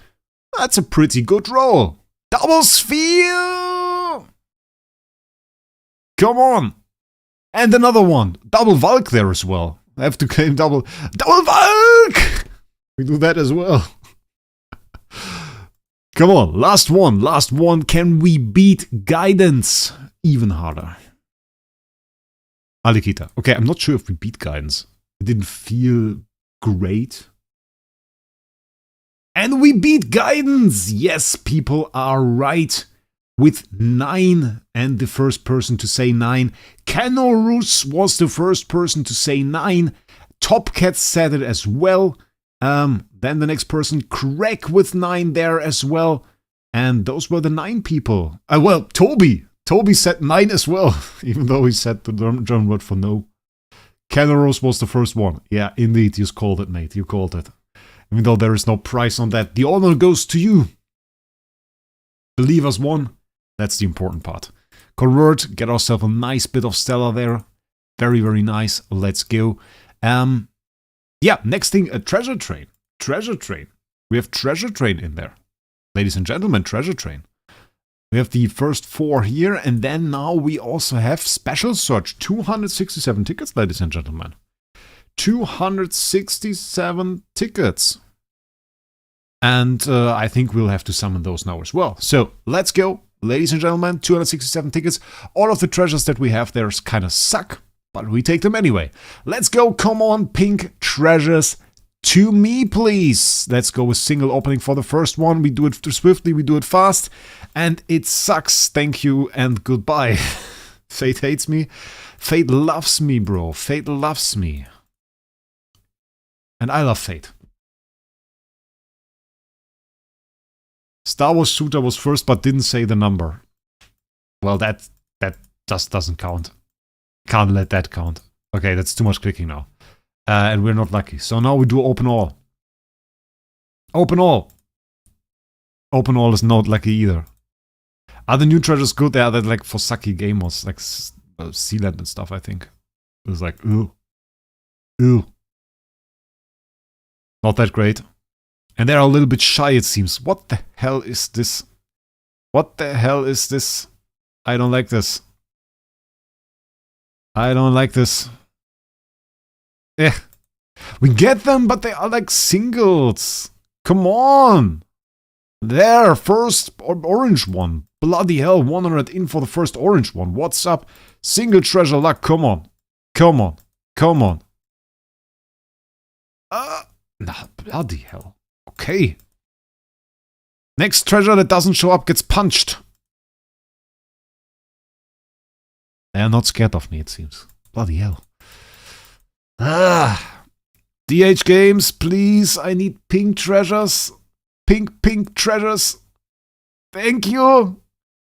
[SPEAKER 1] That's a pretty good roll. Double sphere! Come on. And another one. Double Valk there as well. I have to claim double Valk! We do that as well. Come on, last one. Can we beat Guidance even harder? Alikita. Okay, I'm not sure if we beat Guidance. It didn't feel great. And we beat Guidance! Yes, people are right. With 9 and the first person to say 9. Canorus was the first person to say 9. Topcat said it as well. Then the next person, Wraec with 9 there as well. And those were the 9 people. Well, Toby said 9 as well, even though he said the German word for no. Canorus was the first one. Yeah, indeed, you called it, mate. You called it. Even though there is no price on that, the honor goes to you. Believe us won. That's the important part. Convert, get ourselves a nice bit of Stella there. Very, very nice. Let's go. Yeah, next thing, a treasure train. Treasure train. We have treasure train in there. Ladies and gentlemen, treasure train. We have the first 4 here, and then now we also have special search. 267 tickets, ladies and gentlemen. 267 tickets. And I think we'll have to summon those now as well. So, let's go. Ladies and gentlemen, 267 tickets. All of the treasures that we have there kind of suck, but we take them anyway. Let's go. Come on, pink treasures. To me, please. Let's go with single opening for the first one. We do it swiftly, we do it fast. And it sucks. Thank you and goodbye. Fate hates me. Fate loves me, bro. Fate loves me. And I love Fate. Star Wars Shooter was first, but didn't say the number. Well, that just doesn't count. Can't let that count. Okay, that's too much clicking now. And we're not lucky. So now we do open all. Open all. Open all is not lucky either. Are the new treasures good? They are like for sucky game mods, like Sealand and stuff, I think. It was like, ooh. Ooh. Not that great. And they're a little bit shy, it seems. What the hell is this? What the hell is this? I don't like this. I don't like this. Eh. We get them, but they are like singles. Come on. There, first orange one. Bloody hell, 100 in for the first orange one. What's up? Single treasure luck, come on. Come on. Come on. Nah, bloody hell. Okay. Next treasure that doesn't show up gets punched. They are not scared of me, it seems. Bloody hell. DH Games, please. I need pink treasures. Pink treasures. Thank you.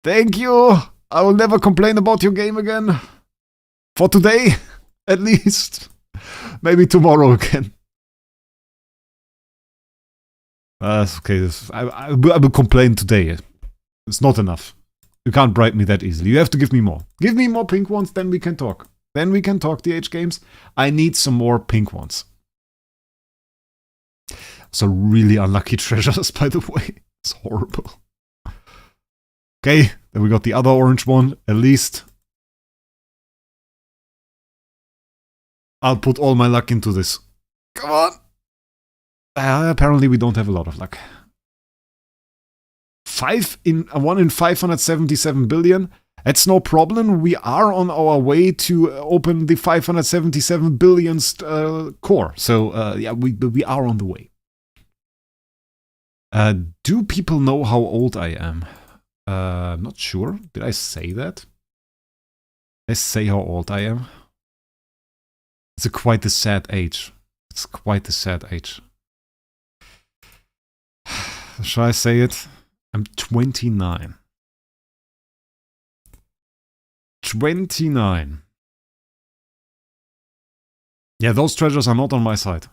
[SPEAKER 1] Thank you. I will never complain about your game again. For today, at least. Maybe tomorrow again. Okay, I will complain today. It's not enough. You can't bribe me that easily. You have to give me more. Give me more pink ones, then we can talk. Then we can talk, DH Games. I need some more pink ones. So really unlucky treasures, by the way. It's horrible. Okay, then we got the other orange one, at least. I'll put all my luck into this. Come on! Apparently we don't have a lot of luck. 1 in 577 billion. That's no problem. We are on our way to open the 577 billionth core. So yeah, we are on the way. Do people know how old I am? I'm not sure. Did I say that? Did I say how old I am? It's quite a sad age. It's quite a sad age. Shall I say it? I'm 29. 29. Yeah, those treasures are not on my side.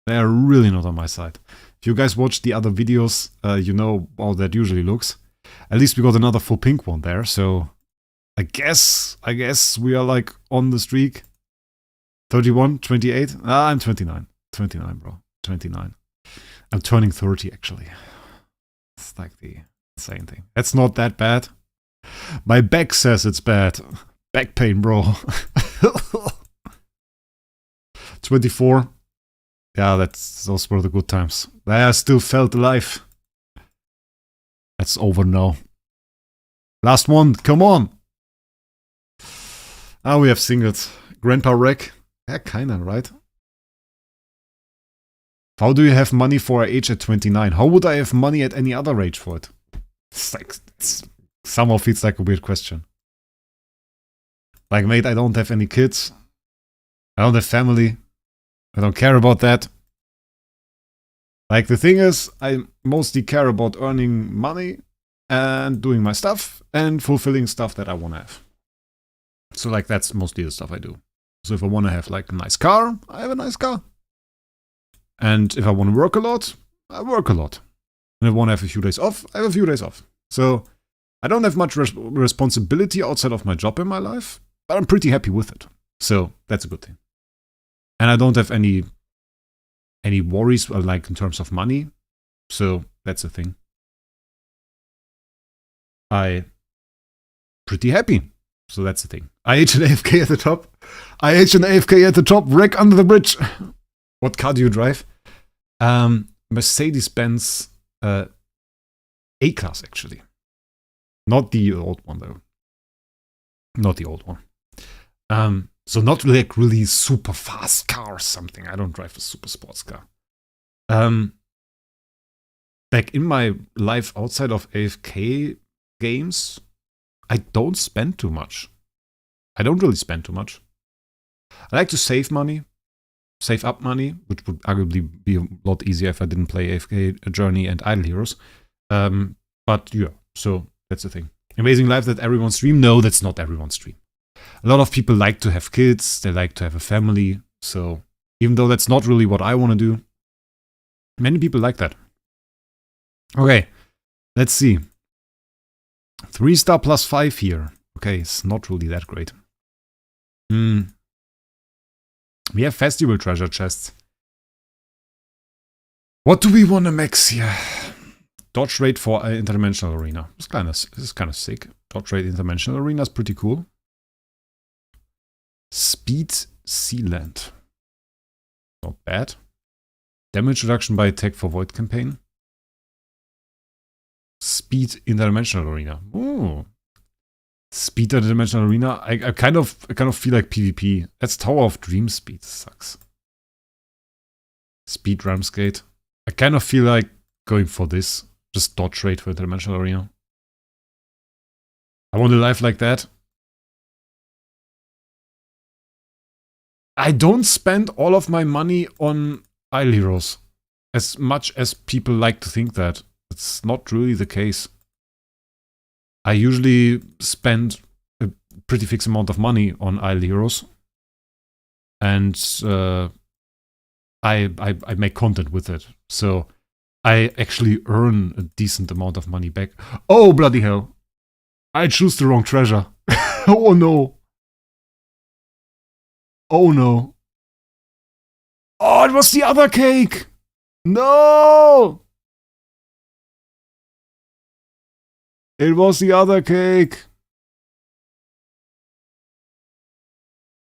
[SPEAKER 1] They are really not on my side. If you guys watch the other videos, you know how that usually looks. At least we got another full pink one there, so I guess we are like on the streak. 31, 28? I'm 29. 29, bro. 29. I'm turning 30, actually. It's like the insane thing. That's not that bad. My back says it's bad. Back pain, bro. 24. Yeah, those were the good times. I still felt alive. That's over now. Last one, come on. Ah, we have singles. Grandpa Wraec. Yeah, kinda, right? How do you have money for an age at 29? How would I have money at any other age for it? It's like, somehow feels like a weird question. Like, mate, I don't have any kids. I don't have family. I don't care about that. Like, the thing is, I mostly care about earning money and doing my stuff and fulfilling stuff that I want to have. So, like, that's mostly the stuff I do. So if I want to have, like, a nice car, I have a nice car. And if I want to work a lot, I work a lot. And if I want to have a few days off, I have a few days off. So I don't have much responsibility outside of my job in my life, but I'm pretty happy with it. So that's a good thing. And I don't have any worries, like, in terms of money. So that's the thing. I'm pretty happy. So that's the thing. IH and AFK at the top. IH and AFK at the top. Wreck under the bridge. What car do you drive? Mercedes-Benz A-Class, actually. Not the old one, though. Not the old one. So not like really super fast car or something. I don't drive a super sports car. Back in my life outside of AFK games, I don't spend too much. I don't really spend too much. I like to save money, save up money, which would arguably be a lot easier if I didn't play AFK Journey and Idle Heroes. But yeah, so that's the thing. Amazing Life that everyone stream? No, that's not everyone's stream. A lot of people like to have kids, they like to have a family, so even though that's not really what I want to do, many people like that. Okay, let's see. 3-star plus 5 here. Okay, it's not really that great. We have festival treasure chests. What do we want to max here? Dodge rate for interdimensional arena. This is kind of sick. Dodge rate interdimensional arena is pretty cool. Speed sealant. Not bad. Damage reduction by attack for void campaign. Speed interdimensional arena. Ooh. Speed interdimensional arena. I kind of feel like PvP. That's Tower of Dream speed. Sucks. Speed Ramsgate. I kind of feel like going for this. Just dodge rate for interdimensional arena. I want a life like that. I don't spend all of my money on Idle Heroes. As much as people like to think that. It's not really the case. I usually spend a pretty fixed amount of money on Idle Heroes. And I make content with it. So I actually earn a decent amount of money back. Oh, bloody hell. I choose the wrong treasure. Oh no. Oh no. Oh, it was the other cake. No. It was the other cake.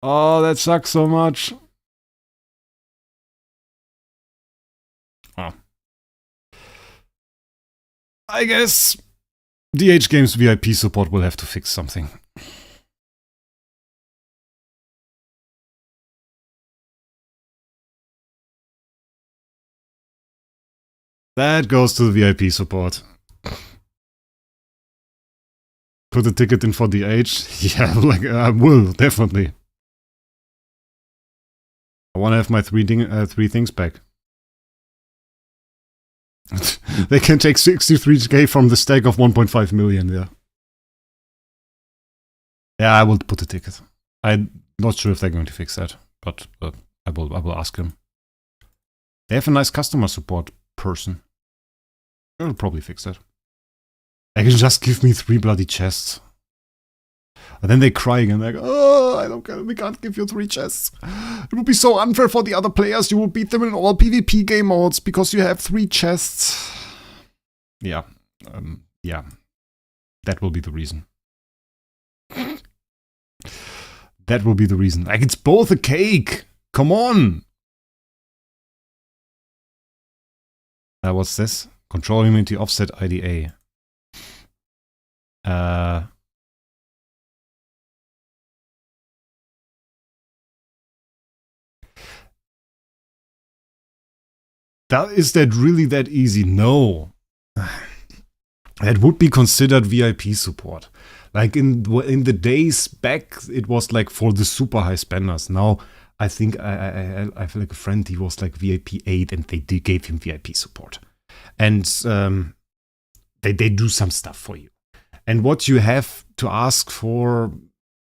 [SPEAKER 1] Oh, that sucks so much. Oh. I guess DH Games VIP support will have to fix something. That goes to the VIP support. Put a ticket in for DH? Yeah, like I will, definitely. I want to have my three things back. They can take 63k from the stake of 1.5 million, yeah. Yeah, I will put a ticket. I'm not sure if they're going to fix that, but I will ask them. They have a nice customer support person. They'll probably fix that. They can just give me 3 bloody chests. And then they cry again, like, oh, we can't give you 3 chests. It would be so unfair for the other players. You will beat them in all PvP game modes because you have 3 chests. Yeah. Yeah. That will be the reason. That will be the reason. Like, it's both a cake. Come on. What's this? Control immunity offset IDA. Is that really that easy? No. That would be considered VIP support. Like in the days back, it was like for the super high spenders. Now, I think I feel like a friend, he was like VIP 8 and they gave him VIP support. And they do some stuff for you. And what you have to ask for,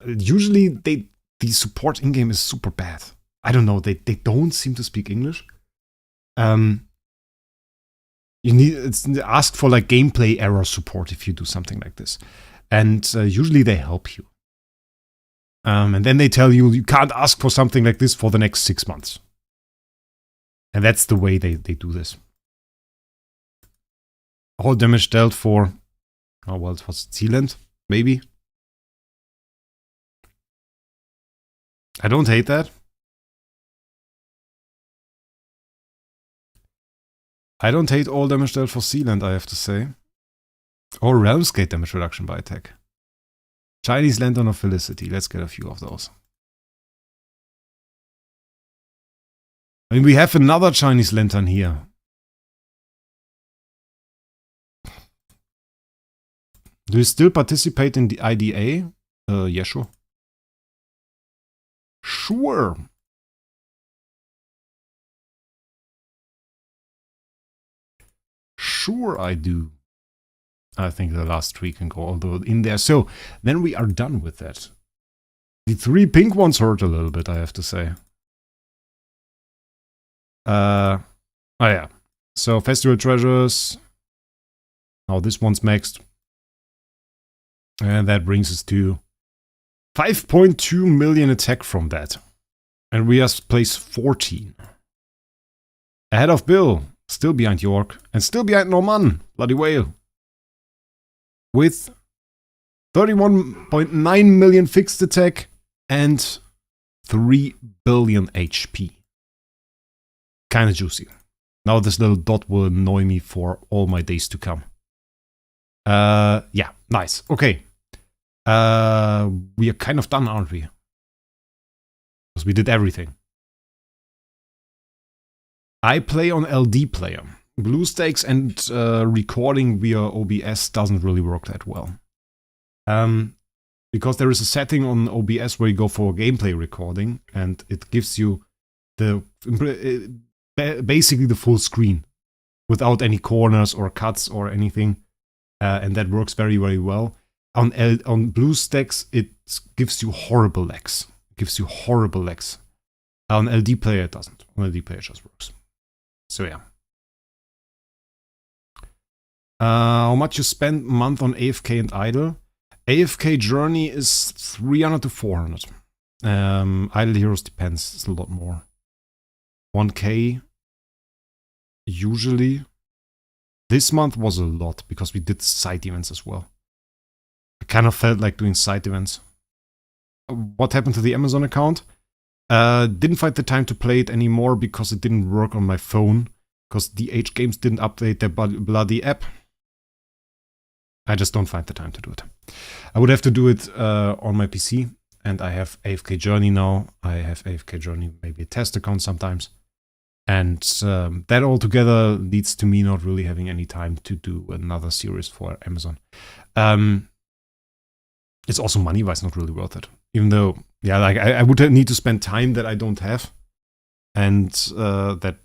[SPEAKER 1] usually the support in-game is super bad. I don't know, they don't seem to speak English. You need ask for like gameplay error support if you do something like this. And usually they help you. And then they tell you, you can't ask for something like this for the next 6 months. And that's the way they do this. All damage dealt for... Oh, well, it was sealant, maybe. I don't hate that. I don't hate all damage dealt for sealant, I have to say. Or Realm's Gate damage reduction by attack. Chinese Lantern of Felicity. Let's get a few of those. I mean, we have another Chinese Lantern here. Do you still participate in the IDA? Yeah, sure. Sure. Sure I do. I think the last 3 can go although in there. So, then we are done with that. The 3 pink ones hurt a little bit, I have to say. Oh yeah. So, Festival Treasures. Now this one's maxed. And that brings us to 5.2 million attack from that. And we are place 14. Ahead of Bill. Still behind York. And still behind Norman. Bloody whale. With 31.9 million fixed attack and 3 billion HP. Kinda juicy. Now this little dot will annoy me for all my days to come. Yeah, nice. Okay. We are kind of done, aren't we? Because we did everything. I play on LD player. BlueStacks and recording via OBS doesn't really work that well. Because there is a setting on OBS where you go for gameplay recording and it gives you the basically the full screen without any corners or cuts or anything. And that works very, very well. On BlueStacks, it gives you horrible lags. On LD player, it doesn't. On LD player, it just works. So yeah. How much you spend a month on AFK and idle? AFK journey is 300 to 400. Idle heroes depends. It's a lot more. 1k usually. This month was a lot because we did side events as well. I kind of felt like doing side events. What happened to the Amazon account? Didn't find the time to play it anymore because it didn't work on my phone. Because DH Games didn't update their bloody app. I just don't find the time to do it. I would have to do it on my PC. And I have AFK Journey now. I have AFK Journey, maybe a test account sometimes. And that all together leads to me not really having any time to do another series for Amazon. It's also money-wise not really worth it. Even though, yeah, like I would need to spend time that I don't have. And that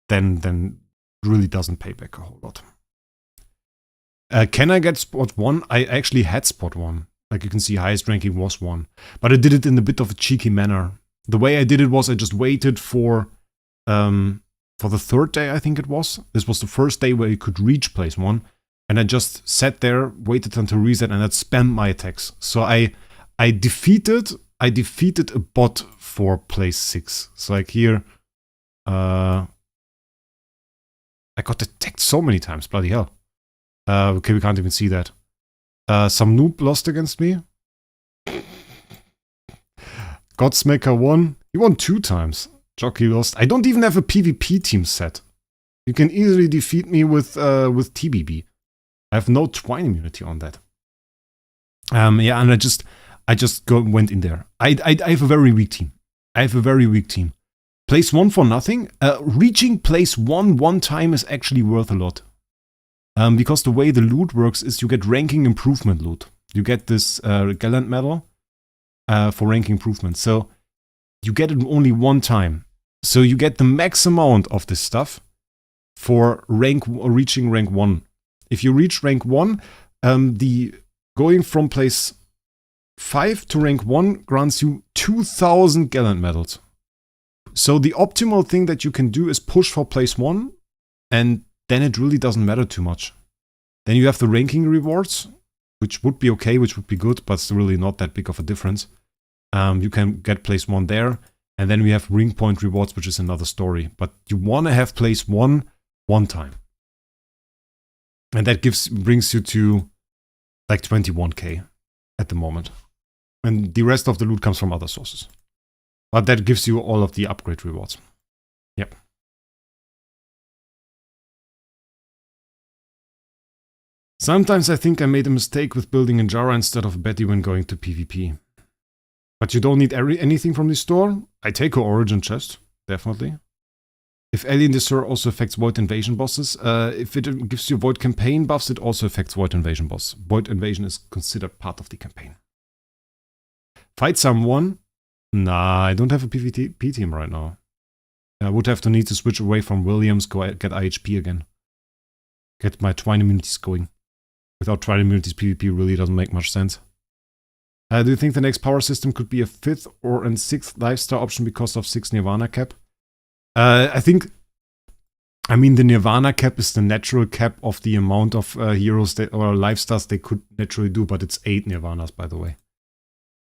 [SPEAKER 1] then really doesn't pay back a whole lot. Can I get spot 1? I actually had spot 1. Like you can see, highest ranking was 1. But I did it in a bit of a cheeky manner. The way I did it was I just waited for the 3rd day, I think it was. This was the first day where you could reach place 1. And I just sat there, waited until reset, and I'd spam my attacks. So I defeated a bot for place 6. So like here, I got attacked so many times, bloody hell. Okay, we can't even see that. Some noob lost against me. Godsmaker won. He won 2 times. Jockey lost. I don't even have a PvP team set. You can easily defeat me with TBB. I have no twine immunity on that. Yeah, and I just went in there. I have a very weak team. Place 1 for nothing. Reaching place 1 time is actually worth a lot. Because the way the loot works is you get ranking improvement loot. You get this gallant medal for ranking improvement. So you get it only 1 time. So you get the max amount of this stuff for reaching rank 1. If you reach rank 1, the going from place 5 to rank 1 grants you 2,000 gallant medals. So the optimal thing that you can do is push for place 1, and then it really doesn't matter too much. Then you have the ranking rewards, which would be okay, which would be good, but it's really not that big of a difference. You can get place 1 there, and then we have ring point rewards, which is another story. But you want to have place 1 time. And that brings you to like 21k at the moment. And the rest of the loot comes from other sources. But that gives you all of the upgrade rewards. Yep. Sometimes I think I made a mistake with building in Jara instead of Betty when going to PvP. But you don't need anything from the store? I take her origin chest, definitely. If Alien Desert also affects Void Invasion bosses, if it gives you Void Campaign buffs, it also affects Void Invasion boss. Void Invasion is considered part of the campaign. Fight someone. Nah, I don't have a PvP team right now. I would have to need to switch away from Williams, get IHP again. Get my Twine immunities going. Without Twine immunities, PvP really doesn't make much sense. Do you think the next power system could be a 5th or a 6th lifestyle option because of 6 Nirvana cap? I think... I mean, the Nirvana cap is the natural cap of the amount of heroes that, or lifestyles they could naturally do, but it's 8 Nirvanas, by the way.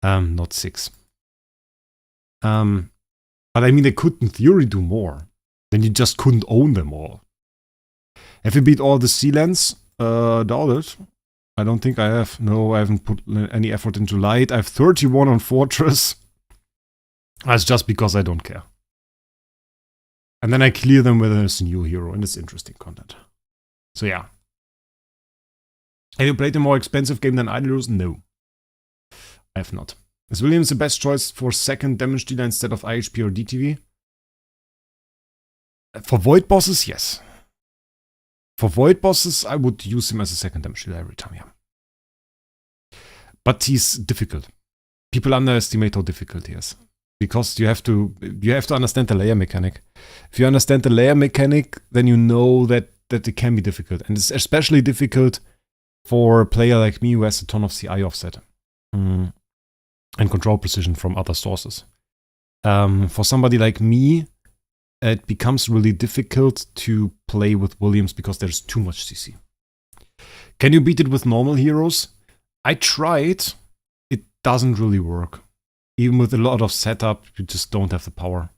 [SPEAKER 1] Not 6. But I mean, they could in theory do more. Then you just couldn't own them all. Have you beat all the Sealands? Doubt it. I don't think I have. No, I haven't put any effort into Light. I have 31 on Fortress. That's just because I don't care. And then I clear them when there's a new hero, and it's interesting content. So yeah. Have you played a more expensive game than Idolus? No. I have not. Is Williams the best choice for second damage dealer instead of IHP or DTV? For Void bosses, yes. For Void bosses, I would use him as a second damage dealer every time, yeah. But he's difficult. People underestimate how difficult he is. Because you have to understand the layer mechanic. If you understand the layer mechanic, then you know that it can be difficult. And it's especially difficult for a player like me who has a ton of CI offset. And control precision from other sources. For somebody like me, it becomes really difficult to play with Williams because there's too much CC. Can you beat it with normal heroes? I tried. It doesn't really work. Even with a lot of setup, you just don't have the power.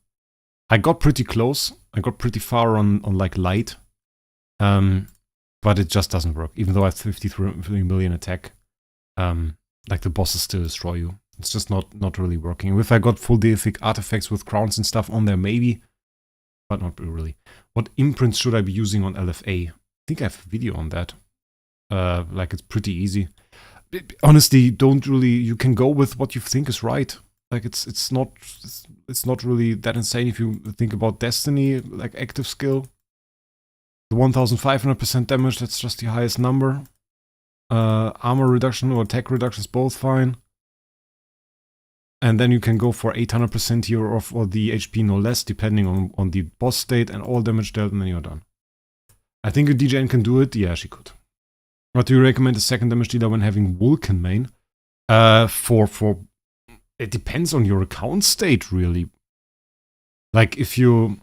[SPEAKER 1] I got pretty close. I got pretty far on like light. But it just doesn't work. Even though I have 53 million attack. Like the bosses still destroy you. It's just not really working. If I got full deific artifacts with crowns and stuff on there, maybe. But not really. What imprints should I be using on LFA? I think I have a video on that. Like it's pretty easy. Honestly, you can go with what you think is right. Like it's not really that insane if you think about Destiny, like active skill. The 1500% damage, that's just the highest number. Armor reduction or attack reduction is both fine. And then you can go for 800% here or the HP no less, depending on the boss state and all damage dealt, and then you're done. I think a DJN can do it. Yeah, she could. What do you recommend a second damage dealer when having Vulcan main? It depends on your account state, really. Like if you...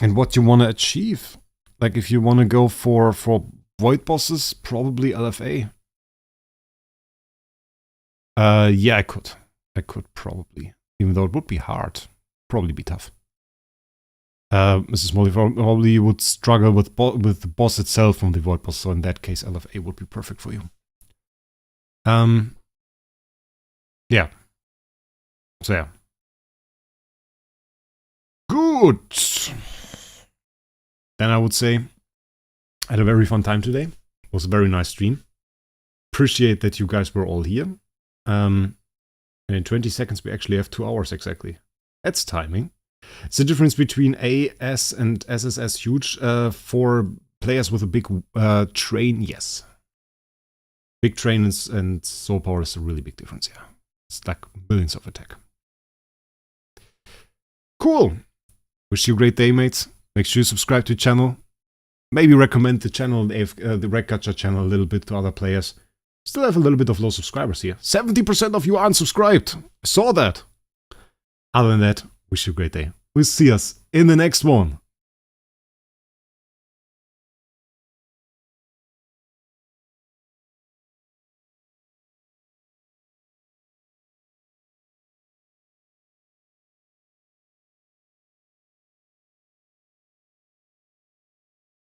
[SPEAKER 1] and what you want to achieve. Like if you want to go for Void bosses, probably LFA. Yeah, I could. I could probably. Even though it would be hard. Probably be tough. Mrs. Molly probably would struggle with the boss itself from the Void boss, so in that case LFA would be perfect for you. Yeah. So yeah. Good! Then I would say I had a very fun time today. It was a very nice stream. Appreciate that you guys were all here. And in 20 seconds we actually have 2 hours exactly. That's timing. Is the difference between AS and SSS huge for players with a big train? Yes. Big train and soul power is a really big difference, yeah. It's like millions of attack. Cool. Wish you a great day, mates. Make sure you subscribe to the channel. Maybe recommend the channel, the Wraec Gacha channel a little bit to other players. Still have a little bit of low subscribers here. 70% of you are unsubscribed. I saw that. Other than that, wish you a great day. We'll see us in the next one.